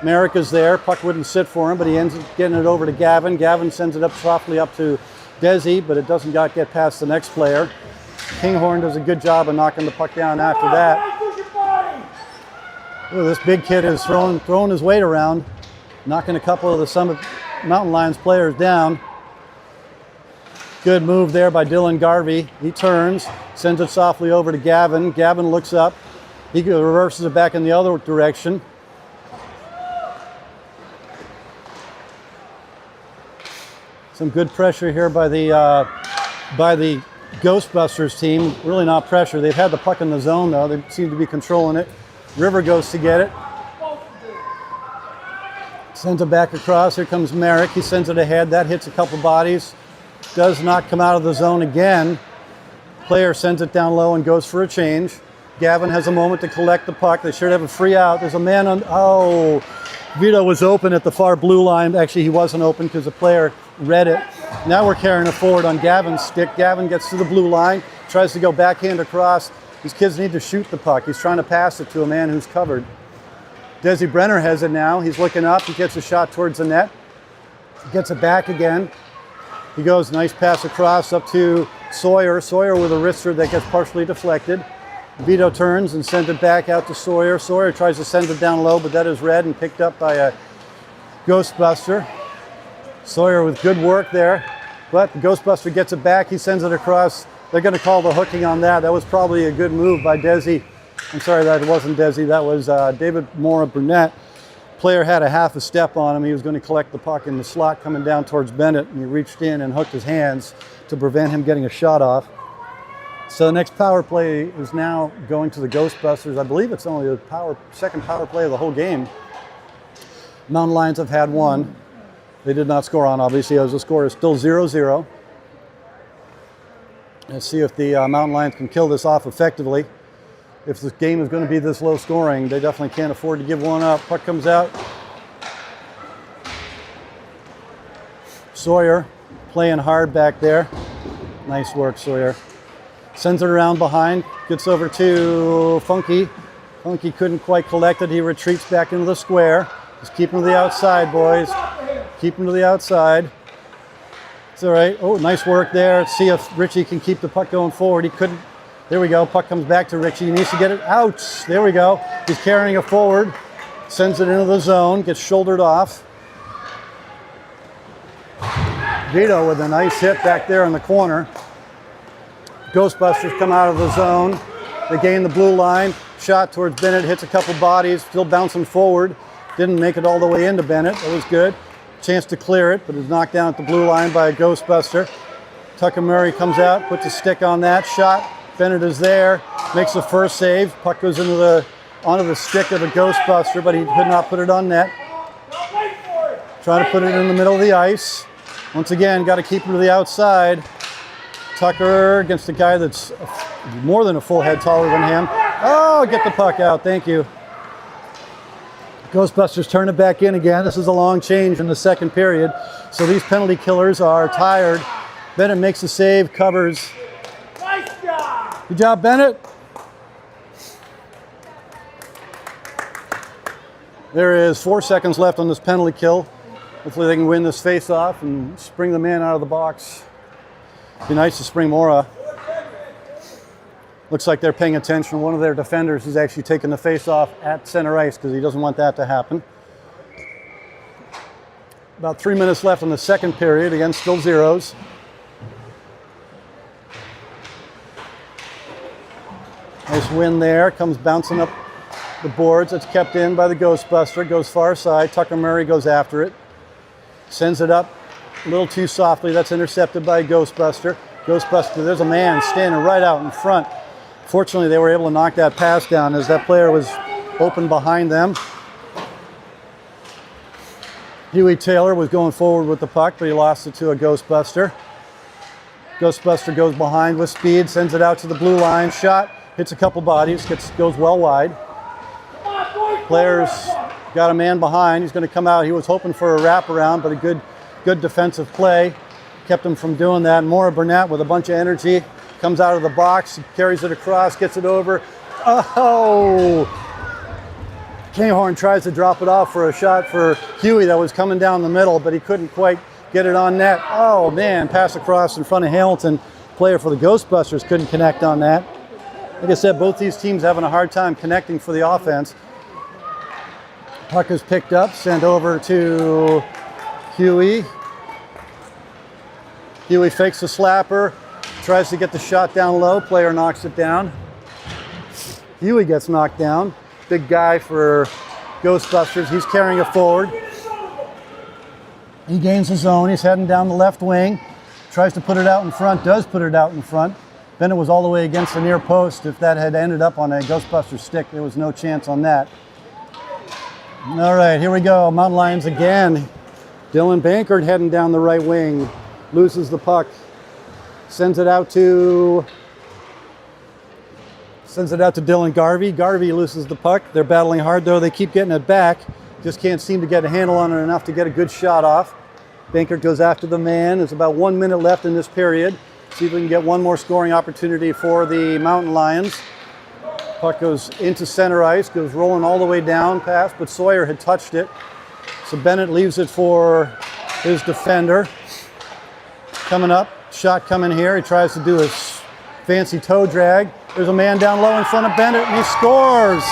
Merrick is there. Puck wouldn't sit for him, but he ends up getting it over to Gavin. Gavin sends it up softly up to Desi, but it doesn't get past the next player. Kinghorn does a good job of knocking the puck down after that. Ooh, this big kid is throwing his weight around, knocking a couple of the Summit Mountain Lions players down. Good move there by Dylan Garvey. He turns, sends it softly over to Gavin. Gavin looks up. He reverses it back in the other direction. Some good pressure here by the Ghostbusters team. Really not pressure. They've had the puck in the zone though. They seem to be controlling it. River goes to get it. Sends it back across. Here comes Merrick. He sends it ahead. That hits a couple bodies. Does not come out of the zone again. Player sends it down low and goes for a change. Gavin has a moment to collect the puck. They should have a free out. There's a man on. Oh, Vito was open at the far blue line. Actually, he wasn't open because the player read it. Now we're carrying it forward on Gavin's stick. Gavin gets to the blue line, tries to go backhand across. These kids need to shoot the puck. He's trying to pass it to a man who's covered. Desi Brenner has it now. He's looking up. He gets a shot towards the net. He gets it back again. He goes, nice pass across up to Sawyer. Sawyer with a wrister that gets partially deflected. Vito turns and sends it back out to Sawyer. Sawyer tries to send it down low, but that is read and picked up by a Ghostbuster. Sawyer with good work there, but the Ghostbuster gets it back. He sends it across. They're going to call the hooking on that. That was probably a good move by Desi. I'm sorry, that wasn't Desi. That was David Mora Burnett. Player had a half a step on him. He was going to collect the puck in the slot coming down towards Bennett, and he reached in and hooked his hands to prevent him getting a shot off. So the next power play is now going to the Ghostbusters. I believe it's only the second power play of the whole game. Mountain Lions have had one. They did not score on, obviously, as the score is still 0-0. Let's see if the Mountain Lions can kill this off effectively. If this game is going to be this low scoring, they definitely can't afford to give one up. Puck comes out. Sawyer playing hard back there. Nice work, Sawyer. Sends it around behind, gets over to Funky. Funky couldn't quite collect it. He retreats back into the square. Just keep him to the outside, boys. Keep him to the outside. It's all right. Oh, nice work there. Let's see if Richie can keep the puck going forward. He couldn't. There we go. Puck comes back to Richie. He needs to get it out. There we go. He's carrying it forward. Sends it into the zone. Gets shouldered off. Vito with a nice hit back there in the corner. Ghostbusters come out of the zone. They gain the blue line. Shot towards Bennett. Hits a couple bodies. Still bouncing forward. Didn't make it all the way into Bennett. That was good. Chance to clear it, but is knocked down at the blue line by a Ghostbuster. Tucker Murray comes out, puts a stick on that shot. Bennett is there, makes the first save. Puck goes into the onto the stick of the Ghostbuster, but he could not put it on net. Wait for it. Trying to put it in the middle of the ice. Once again, got to keep it to the outside. Tucker against a guy that's more than a full head taller than him. Oh, get the puck out. Thank you. Ghostbusters turn it back in again. This is a long change in the second period. So these penalty killers are tired. Bennett makes the save, covers. Nice job. Good job, Bennett. There is 4 seconds left on this penalty kill. Hopefully they can win this face-off and spring the man out of the box. Be nice to spring Mora. Looks like they're paying attention. One of their defenders is actually taking the face-off at center ice because he doesn't want that to happen. About 3 minutes left in the second period. Again, still zeros. Nice win there. Comes bouncing up the boards. It's kept in by the Ghostbuster. Goes far side. Tucker Murray goes after it. Sends it up a little too softly. That's intercepted by Ghostbuster. Ghostbuster, there's a man standing right out in front. Fortunately, they were able to knock that pass down as that player was open behind them. Huey Taylor was going forward with the puck, but he lost it to a Ghostbuster. Ghostbuster goes behind with speed, sends it out to the blue line. Shot, hits a couple bodies, goes well wide. Players got a man behind. He's going to come out. He was hoping for a wraparound, but a good defensive play kept him from doing that. Maura Burnett with a bunch of energy comes out of the box, carries it across, gets it over. Oh! Kinghorn tries to drop it off for a shot for Huey that was coming down the middle, but he couldn't quite get it on net. Oh man, pass across in front of Hamilton. Player for the Ghostbusters couldn't connect on that. Like I said, both these teams having a hard time connecting for the offense. Puck is picked up, sent over to Huey. Huey fakes the slapper, tries to get the shot down low. Player knocks it down. Huey gets knocked down. Big guy for Ghostbusters. He's carrying it forward. He gains his own. He's heading down the left wing. Tries to put it out in front. Does put it out in front. Bennett was all the way against the near post. If that had ended up on a Ghostbuster stick, there was no chance on that. All right, here we go. Mountain Lions again. Dylan Bankert heading down the right wing. Loses the puck. Sends it out to Dylan Garvey. Garvey loses the puck. They're battling hard though. They keep getting it back. Just can't seem to get a handle on it enough to get a good shot off. Bankert goes after the man. There's about 1 minute left in this period. See if we can get one more scoring opportunity for the Mountain Lions. Puck goes into center ice, goes rolling all the way down past, but Sawyer had touched it. So Bennett leaves it for his defender. Coming up, shot coming here. He tries to do his fancy toe drag. There's a man down low in front of Bennett, and he scores.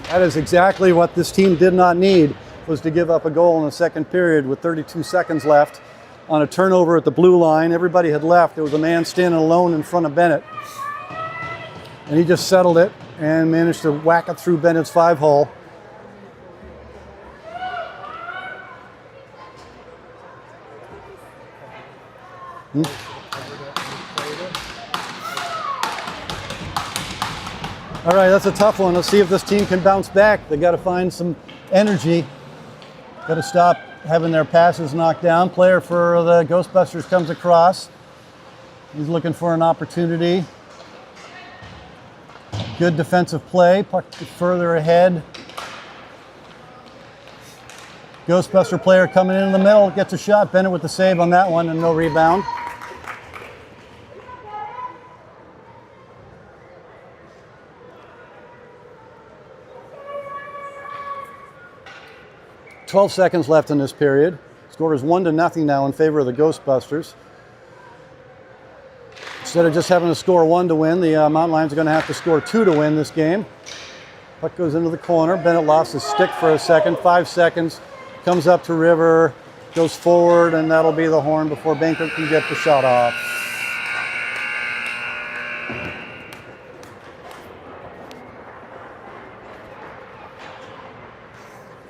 That is exactly what this team did not need, was to give up a goal in the second period with 32 seconds left on a turnover at the blue line. Everybody had left. There was a man standing alone in front of Bennett. And he just settled it and managed to whack it through Bennett's 5-hole. All right, that's a tough one. Let's see if this team can bounce back. They got to find some energy. Got to stop having their passes knocked down. Player for the Ghostbusters comes across. He's looking for an opportunity. Good defensive play. Puck further ahead. Ghostbuster player coming in the middle, gets a shot. Bennett with the save on that one and no rebound. "12 seconds left in this period. Score is 1-0 now in favor of the Ghostbusters. Instead of just having to score 1 to win, the Mountain Lions are going to have to score 2 to win this game. Puck goes into the corner. Bennett lost his stick for a second. 5 seconds. Comes up to River. Goes forward, and that'll be the horn before Bankert can get the shot off.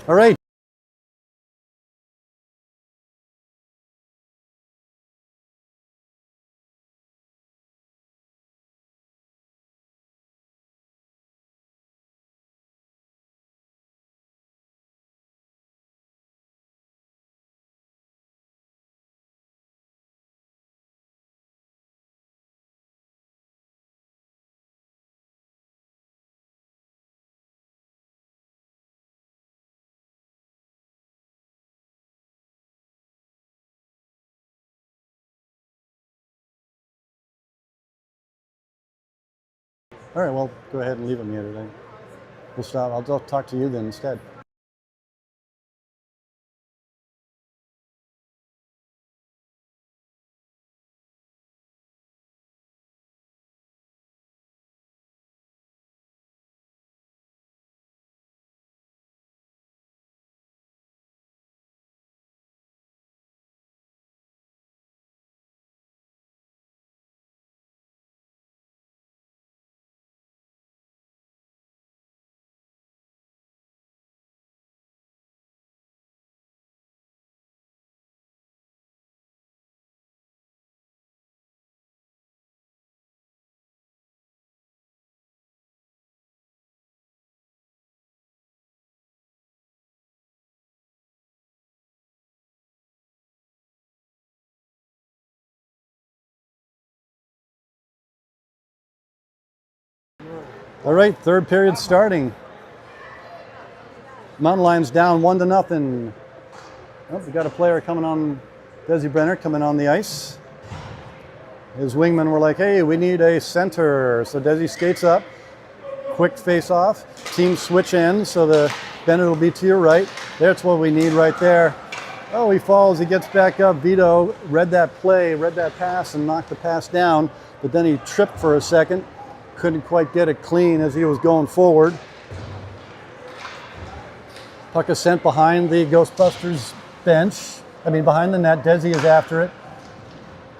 All right. All right, well, go ahead and leave them here today. We'll stop. I'll talk to you then instead. All right, third period starting. Mountain Lions down 1-0. Oh, we got a player coming on, Desi Brenner coming on the ice. His wingmen were like, hey, we need a center. So Desi skates up, quick face off, team switch ends, so the Bennett will be to your right. That's what we need right there. Oh, he falls, he gets back up. Vito read that play, read that pass and knocked the pass down, but then he tripped for a second. Couldn't quite get it clean as he was going forward. Puck is sent behind the Ghostbusters bench. Behind the net. Desi is after it.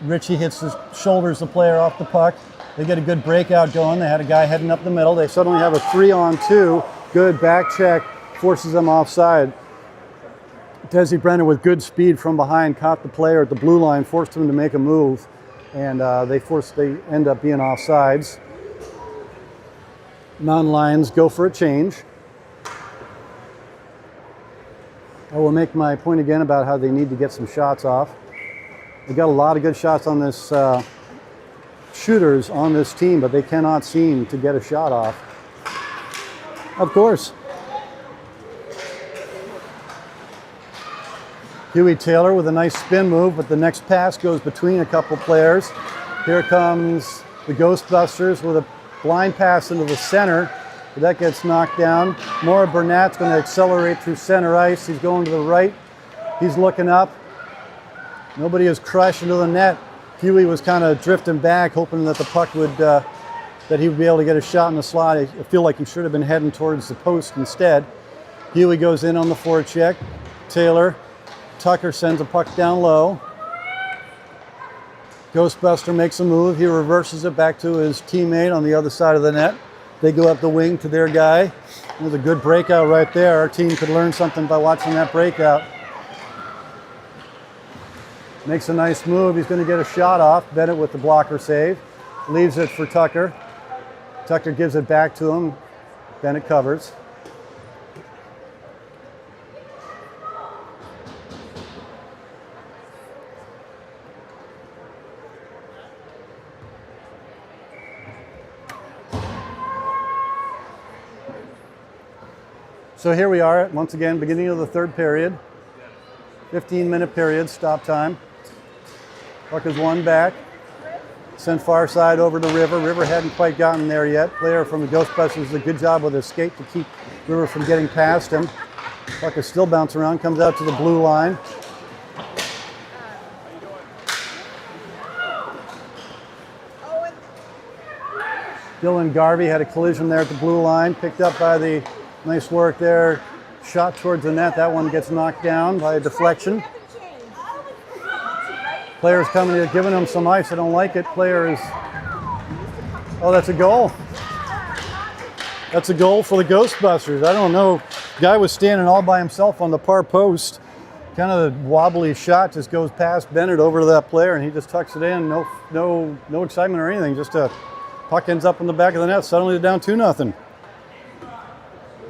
Richie hits his shoulders the player off the puck. They get a good breakout going. They had a guy heading up the middle. They suddenly have a 3-on-2. Good back check. Forces them offside. Desi Brenner with good speed from behind caught the player at the blue line, forced him to make a move, and they end up being offsides. Mountain Lions go for a change. I will make my point again about how they need to get some shots off. They got a lot of good shots on this, shooters on this team, but they cannot seem to get a shot off. Of course. Huey Taylor with a nice spin move, but the next pass goes between a couple players. Here comes the Ghostbusters with a blind pass into the center, but that gets knocked down. Maura Burnett's going to accelerate through center ice. He's going to the right. He's looking up. Nobody is crushed into the net. Huey was kind of drifting back, hoping that the puck would, that he would be able to get a shot in the slot. I feel like he should have been heading towards the post instead. Huey goes in on the forecheck. Taylor, Tucker sends a puck down low. Ghostbuster makes a move. He reverses it back to his teammate on the other side of the net. They go up the wing to their guy. There's a good breakout right there. Our team could learn something by watching that breakout. Makes a nice move. He's going to get a shot off. Bennett with the blocker save. Leaves it for Tucker. Tucker gives it back to him. Bennett covers. So here we are, once again, beginning of the third period. 15-minute period, stop time. Puck is won back. Sent far side over to River. River hadn't quite gotten there yet. Player from the Ghostbusters did a good job with his skate to keep River from getting past him. Puck is still bouncing around, comes out to the blue line. Dylan Garvey had a collision there at the blue line, picked up by the nice work there. Shot towards the net. That one gets knocked down by a deflection. Player's coming in, giving him some ice. I don't like it. Player is... Oh, that's a goal. That's a goal for the Ghostbusters. I don't know. Guy was standing all by himself on the far post. Kind of a wobbly shot just goes past Bennett over to that player, and he just tucks it in. No excitement or anything. Just a puck ends up in the back of the net. Suddenly they're down 2-0.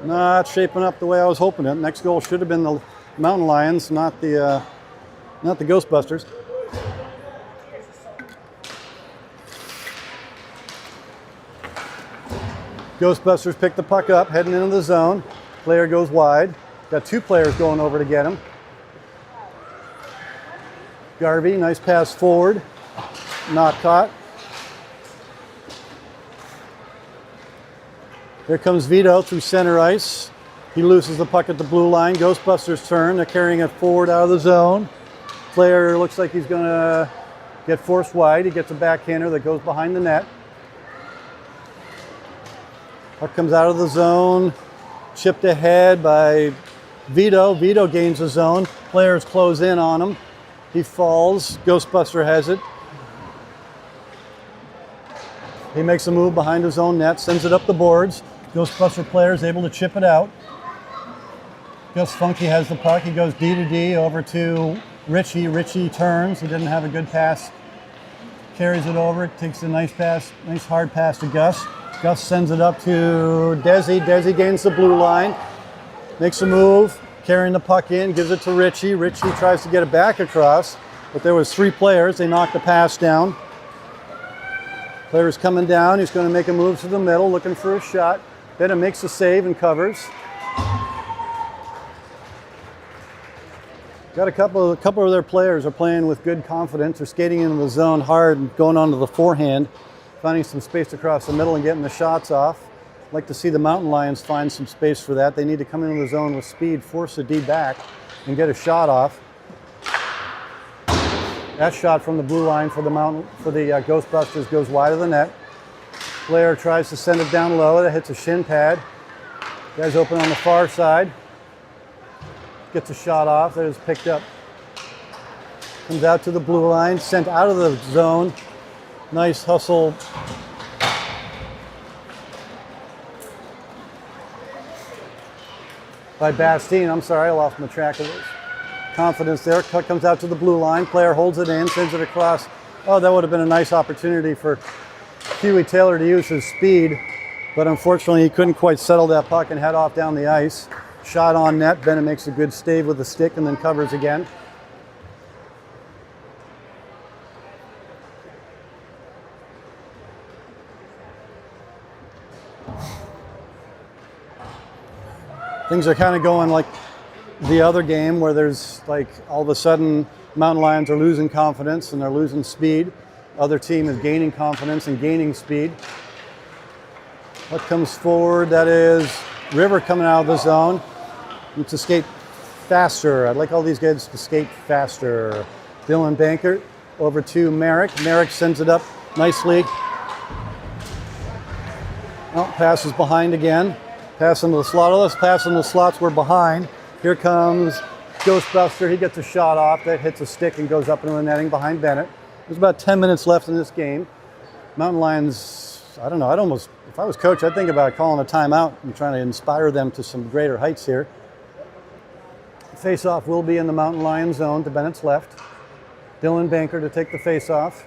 Not shaping up the way I was hoping it. Next goal should have been the Mountain Lions, not the Ghostbusters. Ghostbusters pick the puck up, heading into the zone. Player goes wide. Got two players going over to get him. Garvey, nice pass forward. Not caught. Here comes Vito through center ice. He loses the puck at the blue line. Ghostbusters turn. They're carrying it forward out of the zone. Player looks like he's going to get forced wide. He gets a backhander that goes behind the net. Puck comes out of the zone. Chipped ahead by Vito. Vito gains the zone. Players close in on him. He falls. Ghostbuster has it. He makes a move behind his own net, sends it up the boards. Ghostbuster player is able to chip it out. Gus Funky has the puck. He goes D to D over to Richie. Richie turns. He didn't have a good pass. Carries it over. Takes a nice pass, nice hard pass to Gus. Gus sends it up to Desi. Desi gains the blue line. Makes a move, carrying the puck in, gives it to Richie. Richie tries to get it back across, but there was 3 players. They knocked the pass down. Player's coming down. He's going to make a move to the middle, looking for a shot. Bennett makes a save and covers. Got a couple of their players are playing with good confidence. They're skating into the zone hard and going onto the forehand, finding some space across the middle and getting the shots off. I'd like to see the Mountain Lions find some space for that. They need to come into the zone with speed, force the D back, and get a shot off. That shot from the blue line for the Ghostbusters goes wide of the net. Player tries to send it down low. That hits a shin pad. Guys open on the far side. Gets a shot off. That is picked up. Comes out to the blue line. Sent out of the zone. Nice hustle. By Bastine. I'm sorry, I lost my track of this. Confidence there. Puck comes out to the blue line. Player holds it in, sends it across. Oh, that would have been a nice opportunity for Huey Taylor to use his speed, but unfortunately he couldn't quite settle that puck and head off down the ice. Shot on net. Bennett makes a good stave with the stick and then covers again. Things are kind of going like the other game where there's like all of a sudden Mountain Lions are losing confidence and they're losing speed. Other team is gaining confidence and gaining speed. What comes forward? That is River coming out of the zone. Needs to skate faster. I'd like all these guys to skate faster. Dylan Bankert over to Merrick. Merrick sends it up nicely. Oh, passes behind again. Pass into the slot. Let's pass into the slots. We're behind. Here comes Ghostbuster. He gets a shot off. That hits a stick and goes up into the netting behind Bennett. There's about 10 minutes left in this game. Mountain Lions, I don't know. I'd almost, if I was coach, I'd think about calling a timeout and trying to inspire them to some greater heights here. Face-off will be in the Mountain Lion zone to Bennett's left. Dylan Banker to take the face-off.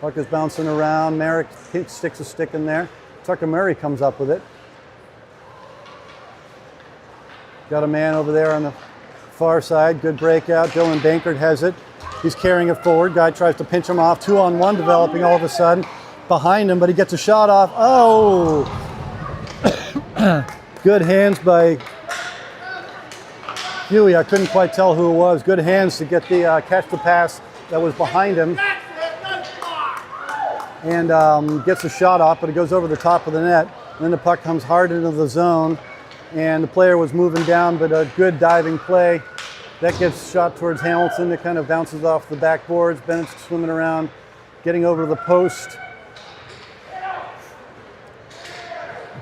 Puck is bouncing around. Merrick sticks a stick in there. Tucker Murray comes up with it. Got a man over there on the far side. Good breakout. Dylan Bankert has it. He's carrying it forward. Guy tries to pinch him off. 2-on-1 developing all of a sudden behind him, but he gets a shot off. Oh! Good hands by Huey. I couldn't quite tell who it was. Good hands to get the catch the pass that was behind him. And gets a shot off, but it goes over the top of the net. And then the puck comes hard into the zone, and the player was moving down, but a good diving play. That gets shot towards Hamilton. It kind of bounces off the backboards. Bennett's swimming around, getting over to the post.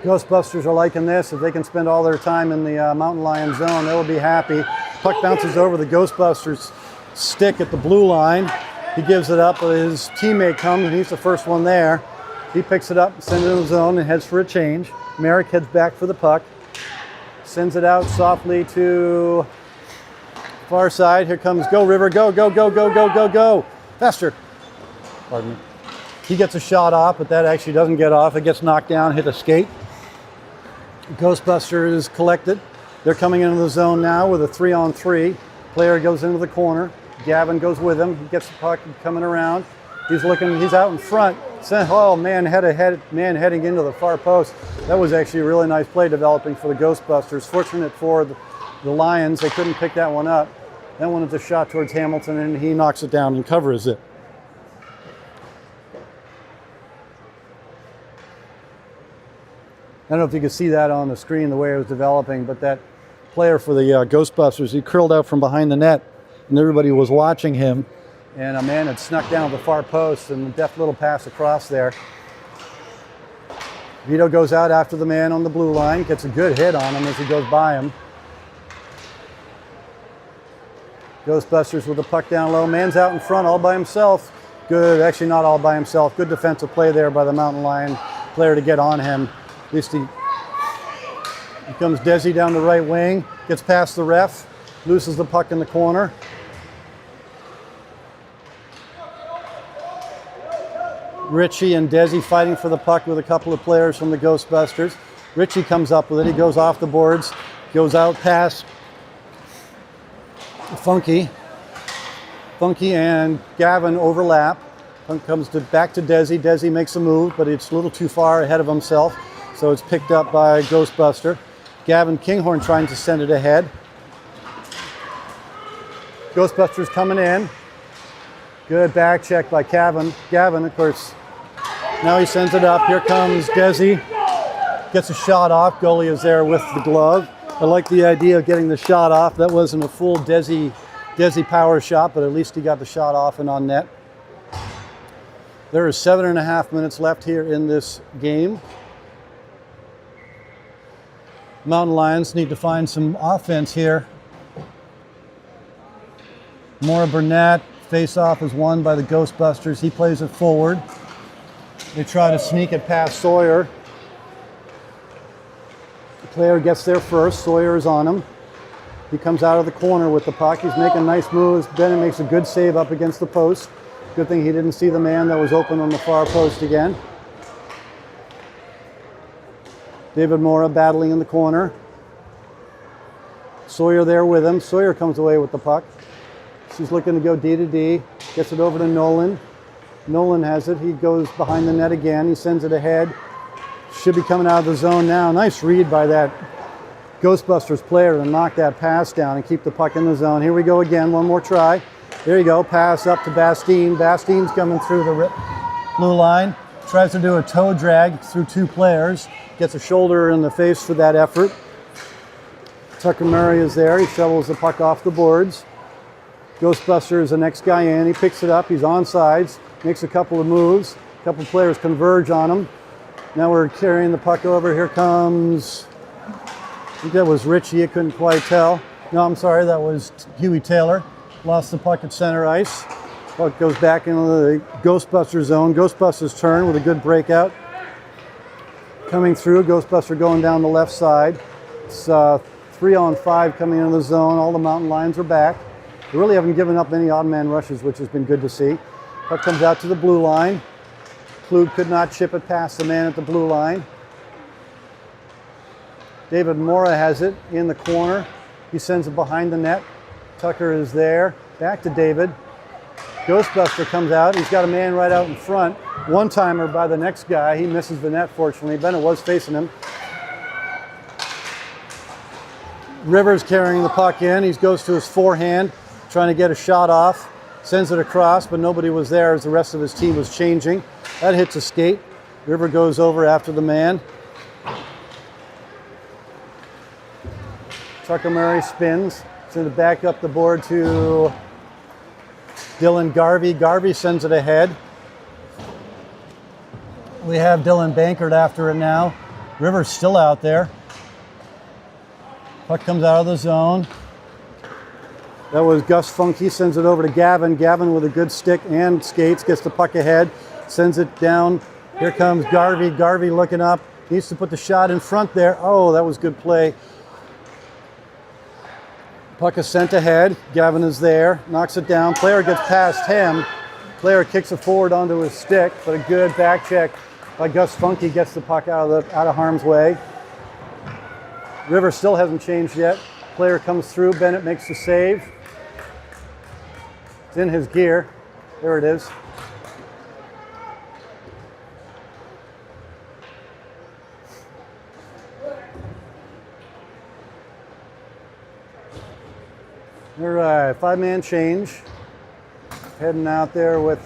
Ghostbusters are liking this. If they can spend all their time in the Mountain Lion zone, they'll be happy. Puck bounces over the Ghostbusters stick at the blue line. He gives it up, but his teammate comes, and he's the first one there. He picks it up, sends it in the zone, and heads for a change. Merrick heads back for the puck. Sends it out softly to far side. Here comes Go River. Go, go, go, go, go, go, go. Faster. Pardon me. He gets a shot off, but that actually doesn't get off. It gets knocked down, hit a skate. Ghostbusters collected. They're coming into the zone now with a 3-on-3. Player goes into the corner. Gavin goes with him. He gets the puck coming around. He's looking, he's out in front. Oh, man heading into the far post. That was actually a really nice play developing for the Ghostbusters. Fortunate for the Lions, they couldn't pick that one up. That one is a shot towards Hamilton, and he knocks it down and covers it. don't know if you could see that on the screen the way it was developing, but that player for the Ghostbusters, he curled out from behind the net, and everybody was watching him, and a man had snuck down to the far post, and a deft little pass across there. Vito goes out after the man on the blue line, gets a good hit on him as he goes by him. Ghostbusters with the puck down low. Man's out in front all by himself. Good, actually not all by himself. Good defensive play there by the Mountain Lion player to get on him. At least he comes Desi down the right wing, gets past the ref, loses the puck in the corner. Richie and Desi fighting for the puck with a couple of players from the Ghostbusters. Richie comes up with it. He goes off the boards, goes out past Funky. Funky and Gavin overlap. Funk comes back to Desi. Desi makes a move, but it's a little too far ahead of himself, so it's picked up by Ghostbuster. Gavin Kinghorn trying to send it ahead. Ghostbusters coming in. Good back check by Gavin. Gavin, of course, now he sends it up. Here comes Desi. Gets a shot off. Goalie is there with the glove. I like the idea of getting the shot off. That wasn't a full Desi power shot, but at least he got the shot off and on net. There is 7.5 minutes left here in this game. Mountain Lions need to find some offense here. Maura Burnett, face-off is won by the Ghostbusters. He plays it forward. They try to sneak it past Sawyer. The player gets there first. Sawyer is on him. He comes out of the corner with the puck. He's making nice moves. Bennett makes a good save up against the post. Good thing he didn't see the man that was open on the far post again. David Maura battling in the corner. Sawyer there with him. Sawyer comes away with the puck. She's looking to go D to D. Gets it over to Nolan. Nolan has it. He goes behind the net again. He sends it ahead. Should be coming out of the zone now. Nice read by that Ghostbusters player to knock that pass down and keep the puck in the zone. Here we go again. One more try. There you go. Pass up to Bastine. Bastine's coming through the blue line. Tries to do a toe drag through two players. Gets a shoulder in the face for that effort. Tucker Murray is there. He shovels the puck off the boards. Ghostbuster is the next guy in. He picks it up. He's on sides. Makes a couple of moves. A couple of players converge on him. Now we're carrying the puck over. Here comes, I think that was Richie. I couldn't quite tell. No, I'm sorry. That was Huey Taylor. Lost the puck at center ice. Puck goes back into the Ghostbuster zone. Ghostbuster's turn with a good breakout. Coming through. Ghostbuster going down the left side. It's 3-on-5 coming into the zone. All the Mountain Lions are back. They really haven't given up any odd man rushes, which has been good to see. Puck comes out to the blue line. Klug could not chip it past the man at the blue line. David Maura has it in the corner. He sends it behind the net. Tucker is there. Back to David. Ghostbuster comes out. He's got a man right out in front. One-timer by the next guy. He misses the net, fortunately. Bennett was facing him. Rivers carrying the puck in. He goes to his forehand, trying to get a shot off. Sends it across, but nobody was there as the rest of his team was changing. That hits a skate. River goes over after the man. Tucker Murray spins. Sends it back up the board to Dylan Garvey. Garvey sends it ahead. We have Dylan Bankert after it now. River's still out there. Puck comes out of the zone. That was Gus Funky, sends it over to Gavin. Gavin with a good stick and skates, gets the puck ahead, sends it down. Here comes Garvey. Garvey looking up, needs to put the shot in front there. Oh, that was good play. Puck is sent ahead. Gavin is there, knocks it down. Player gets past him. Player kicks it forward onto his stick, but a good back check by Gus Funky gets the puck out of harm's way. River still hasn't changed yet. Player comes through. Bennett makes the save. It's in his gear. There it is. All right, 5-man change. Heading out there with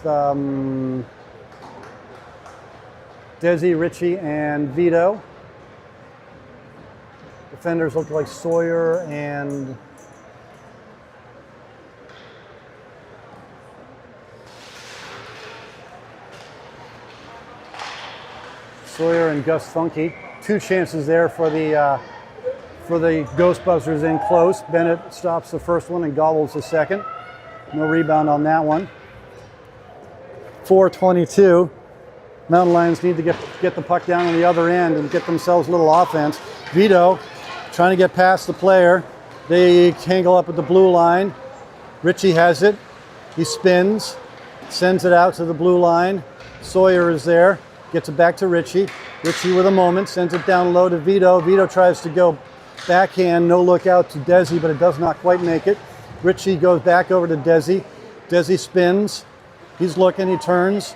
Desi, Richie, and Vito. defenders look like Sawyer and Gus Funky. 2 chances there for the Ghostbusters in close. Bennett stops the first one and gobbles the second. No rebound on that one. 4:22. Mountain Lions need to get the puck down on the other end and get themselves a little offense. Vito trying to get past the player. They tangle up at the blue line. Richie has it. He spins, sends it out to the blue line. Sawyer is there, gets it back to Richie. Richie with a moment, sends it down low to Vito. Vito tries to go backhand, no look out to Desi, but it does not quite make it. Richie goes back over to Desi. Desi spins. He's looking, he turns.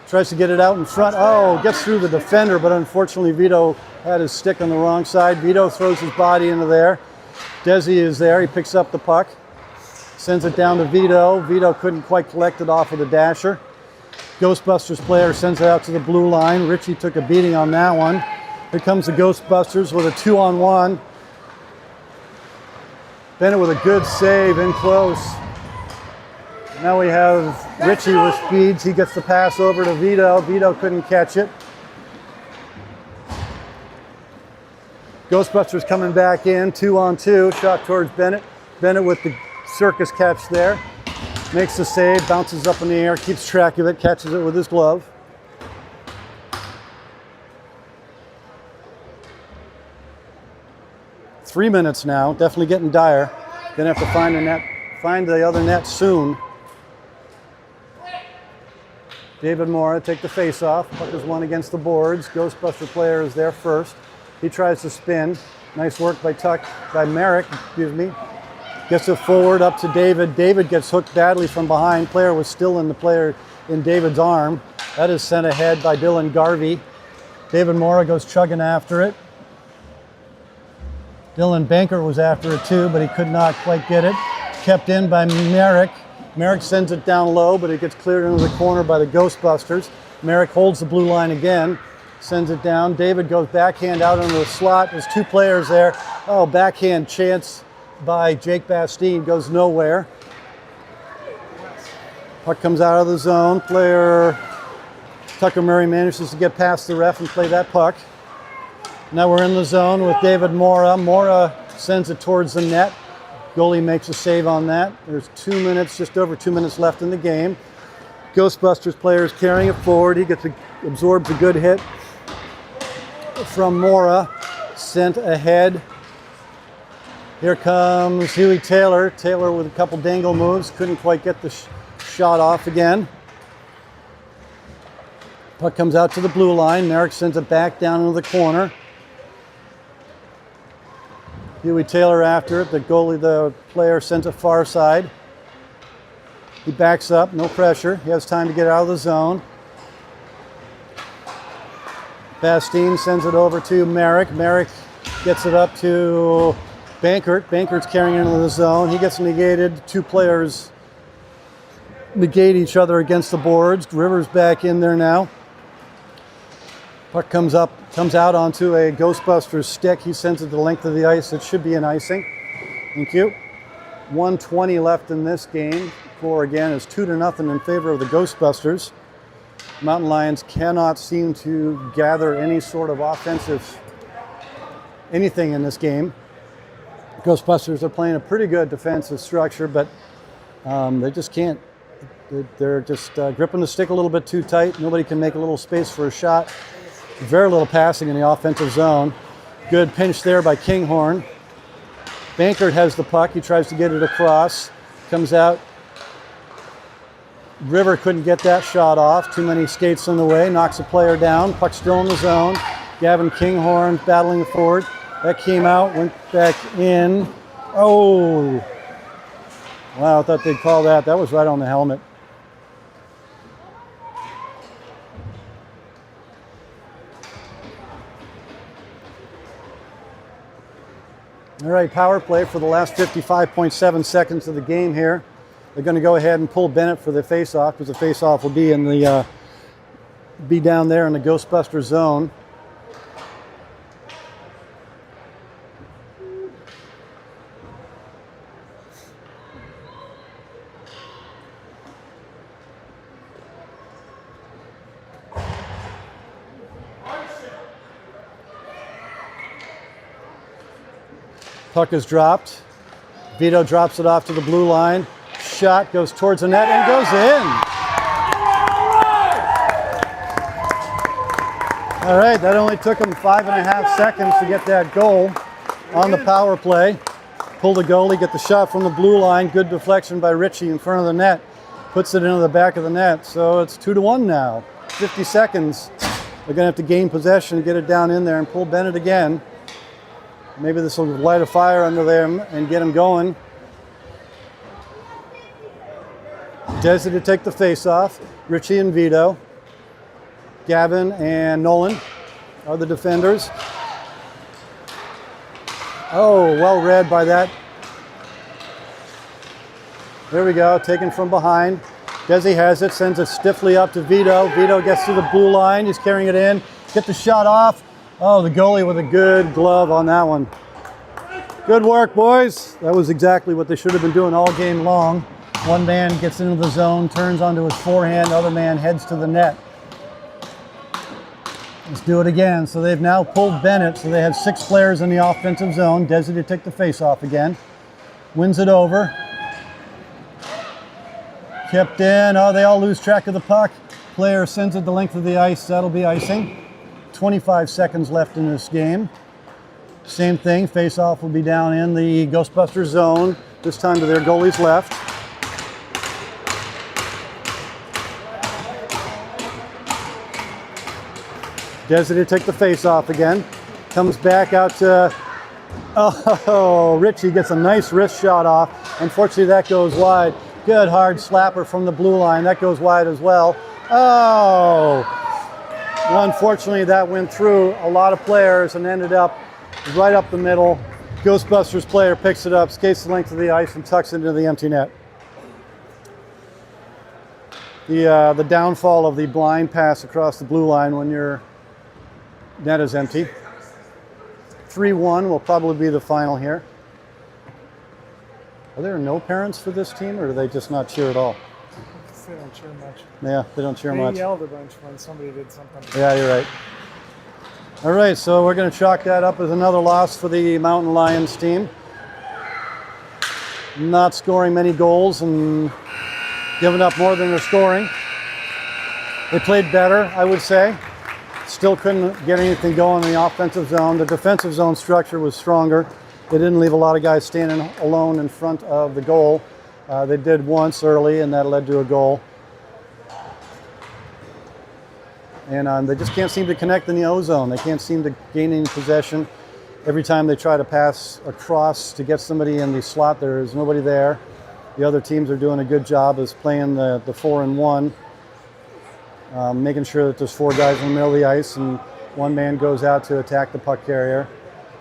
Tries to get it out in front. Oh, gets through the defender, but unfortunately Vito had his stick on the wrong side. Vito throws his body into there. Desi is there. He picks up the puck. Sends it down to Vito. Vito couldn't quite collect it off of the dasher. Ghostbusters player sends it out to the blue line. Richie took a beating on that one. Here comes the Ghostbusters with a 2-on-1. Bennett with a good save in close. Now we have Richie with speeds. He gets the pass over to Vito. Vito couldn't catch it. Ghostbusters coming back in, 2-on-2. Shot towards Bennett. Bennett with the circus catch there. Makes the save, bounces up in the air, keeps track of it, catches it with his glove. Three minutes now, definitely getting dire. Gonna have to find the other net soon. David Mora take the face off. Puck is won against the boards. Ghostbuster player is there first. He tries to spin. Nice work by Merrick, Gets it forward up to David. David gets hooked badly from behind. Player was still in David's arm. That is sent ahead by Dylan Garvey. David Mora goes chugging after it. Dylan Banker was after it too, but he could not quite get it. Kept in by Merrick. Merrick sends it down low, but it gets cleared into the corner by the Ghostbusters. Merrick holds the blue line again, sends it down. David goes backhand out into the slot. There's 2 players there. Oh, backhand chance by Jake Bastine goes nowhere. Puck comes out of the zone. Player Tucker Murray manages to get past the ref and play that puck. Now we're in the zone with David Mora. Mora sends it towards the net. Goalie makes a save on that. There's 2 minutes, just over 2 minutes left in the game. Ghostbusters player is carrying it forward. He absorbs a good hit from Mora. Sent ahead. Here comes Huey Taylor. Taylor with a couple dangle moves. Couldn't quite get the shot off again. Puck comes out to the blue line. Merrick sends it back down into the corner. Huey Taylor after it. The player sends it far side. He backs up, no pressure. He has time to get out of the zone. Bastine sends it over to Merrick. Merrick gets it up to Bankert. Bankert's carrying it into the zone. He gets negated. 2 players negate each other against the boards. Rivers back in there now. Puck comes out onto a Ghostbusters stick. He sends it the length of the ice. It should be an icing. Thank you. 1:20 left in this game. Score again is 2-0 in favor of the Ghostbusters. Mountain Lions cannot seem to gather any sort of offensive anything in this game. Ghostbusters are playing a pretty good defensive structure, but they just can't. They're just gripping the stick a little bit too tight. Nobody can make a little space for a shot. Very little passing in the offensive zone. Good pinch there by Kinghorn. Bankert has the puck. He tries to get it across. Comes out. River couldn't get that shot off. Too many skates in the way. Knocks a player down. Puck still in the zone. Gavin Kinghorn battling forward. That came out, went back in. Oh! Wow, I thought they'd call that. That was right on the helmet. All right, power play for the last 55.7 seconds of the game here. They're going to go ahead and pull Bennett for the face-off because the face-off will be in the be down there in the Ghostbuster zone. Puck is dropped. Vito drops it off to the blue line. Shot goes towards the net and goes in. All right, that only took him 5.5 seconds to get that goal on the power play. Pull the goalie, get the shot from the blue line. Good deflection by Richie in front of the net. Puts it into the back of the net. So it's 2-1 now. 50 seconds. They're going to have to gain possession, get it down in there, and pull Bennett again. Maybe this will light a fire under them and get them going. Desi to take the face-off. Richie and Vito. Gavin and Nolan are the defenders. Oh, well read by that. There we go, taken from behind. Desi has it, sends it stiffly up to Vito. Vito gets to the blue line, he's carrying it in. Get the shot off. Oh, the goalie with a good glove on that one. Good work, boys. That was exactly what they should have been doing all game long. One man gets into the zone, turns onto his forehand, other man heads to the net. Let's do it again. So they've now pulled Bennett, so they have 6 players in the offensive zone. Desi to take the face-off again. Wins it over. Kept in. Oh, they all lose track of the puck. Player sends it the length of the ice. That'll be icing. 25 seconds left in this game. Same thing. Face-off will be down in the Ghostbusters zone. This time to their goalie's left. Desi to take the face-off again. Comes back out to, Richie gets a nice wrist shot off. Unfortunately, that goes wide. Good hard slapper from the blue line. That goes wide as well. Oh! Well, unfortunately, that went through a lot of players and ended up right up the middle. Ghostbusters player picks it up, skates the length of the ice, and tucks it into the empty net. The downfall of the blind pass across the blue line when your net is empty. 3-1 will probably be the final here. Are there no parents for this team, or do they just not cheer at all? They don't cheer much. Yeah, they don't cheer much. They yelled a bunch when somebody did something. Yeah, you're right. All right, so we're going to chalk that up as another loss for the Mountain Lions team. Not scoring many goals and giving up more than they're scoring. They played better, I would say. Still couldn't get anything going in the offensive zone. The defensive zone structure was stronger. They didn't leave a lot of guys standing alone in front of the goal. They did once early, and that led to a goal. And they just can't seem to connect in the O zone. They can't seem to gain any possession. Every time they try to pass across to get somebody in the slot, there is nobody there. The other teams are doing a good job as playing the 4-and-1, making sure that there's 4 guys in the middle of the ice and one man goes out to attack the puck carrier.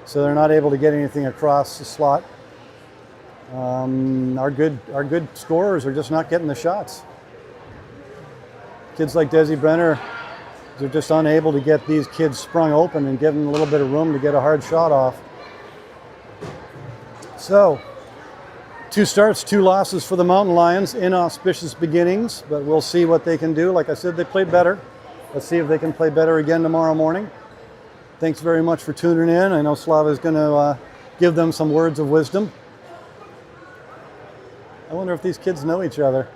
So they're not able to get anything across the slot. Our good scorers are just not getting the shots. Kids like Desi Brenner, they're just unable to get these kids sprung open and give them a little bit of room to get a hard shot off. So, 2 starts, 2 losses for the Mountain Lions. Inauspicious beginnings, but we'll see what they can do. Like I said, they played better. Let's see if they can play better again tomorrow morning. Thanks very much for tuning in. I know Slava is going to give them some words of wisdom. I wonder if these kids know each other.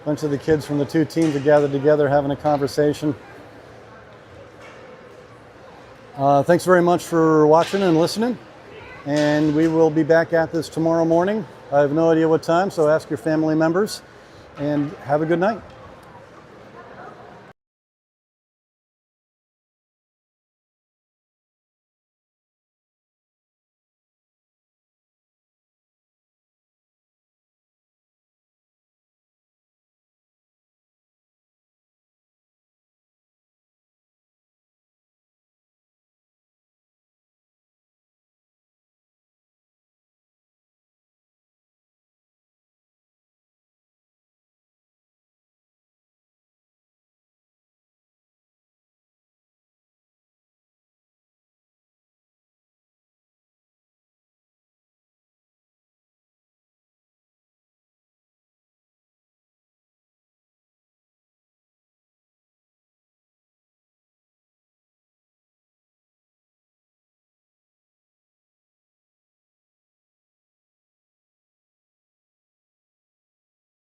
A bunch of the kids from the 2 teams are gathered together having a conversation. Thanks very much for watching and listening. And we will be back at this tomorrow morning. I have no idea what time, so ask your family members. And have a good night.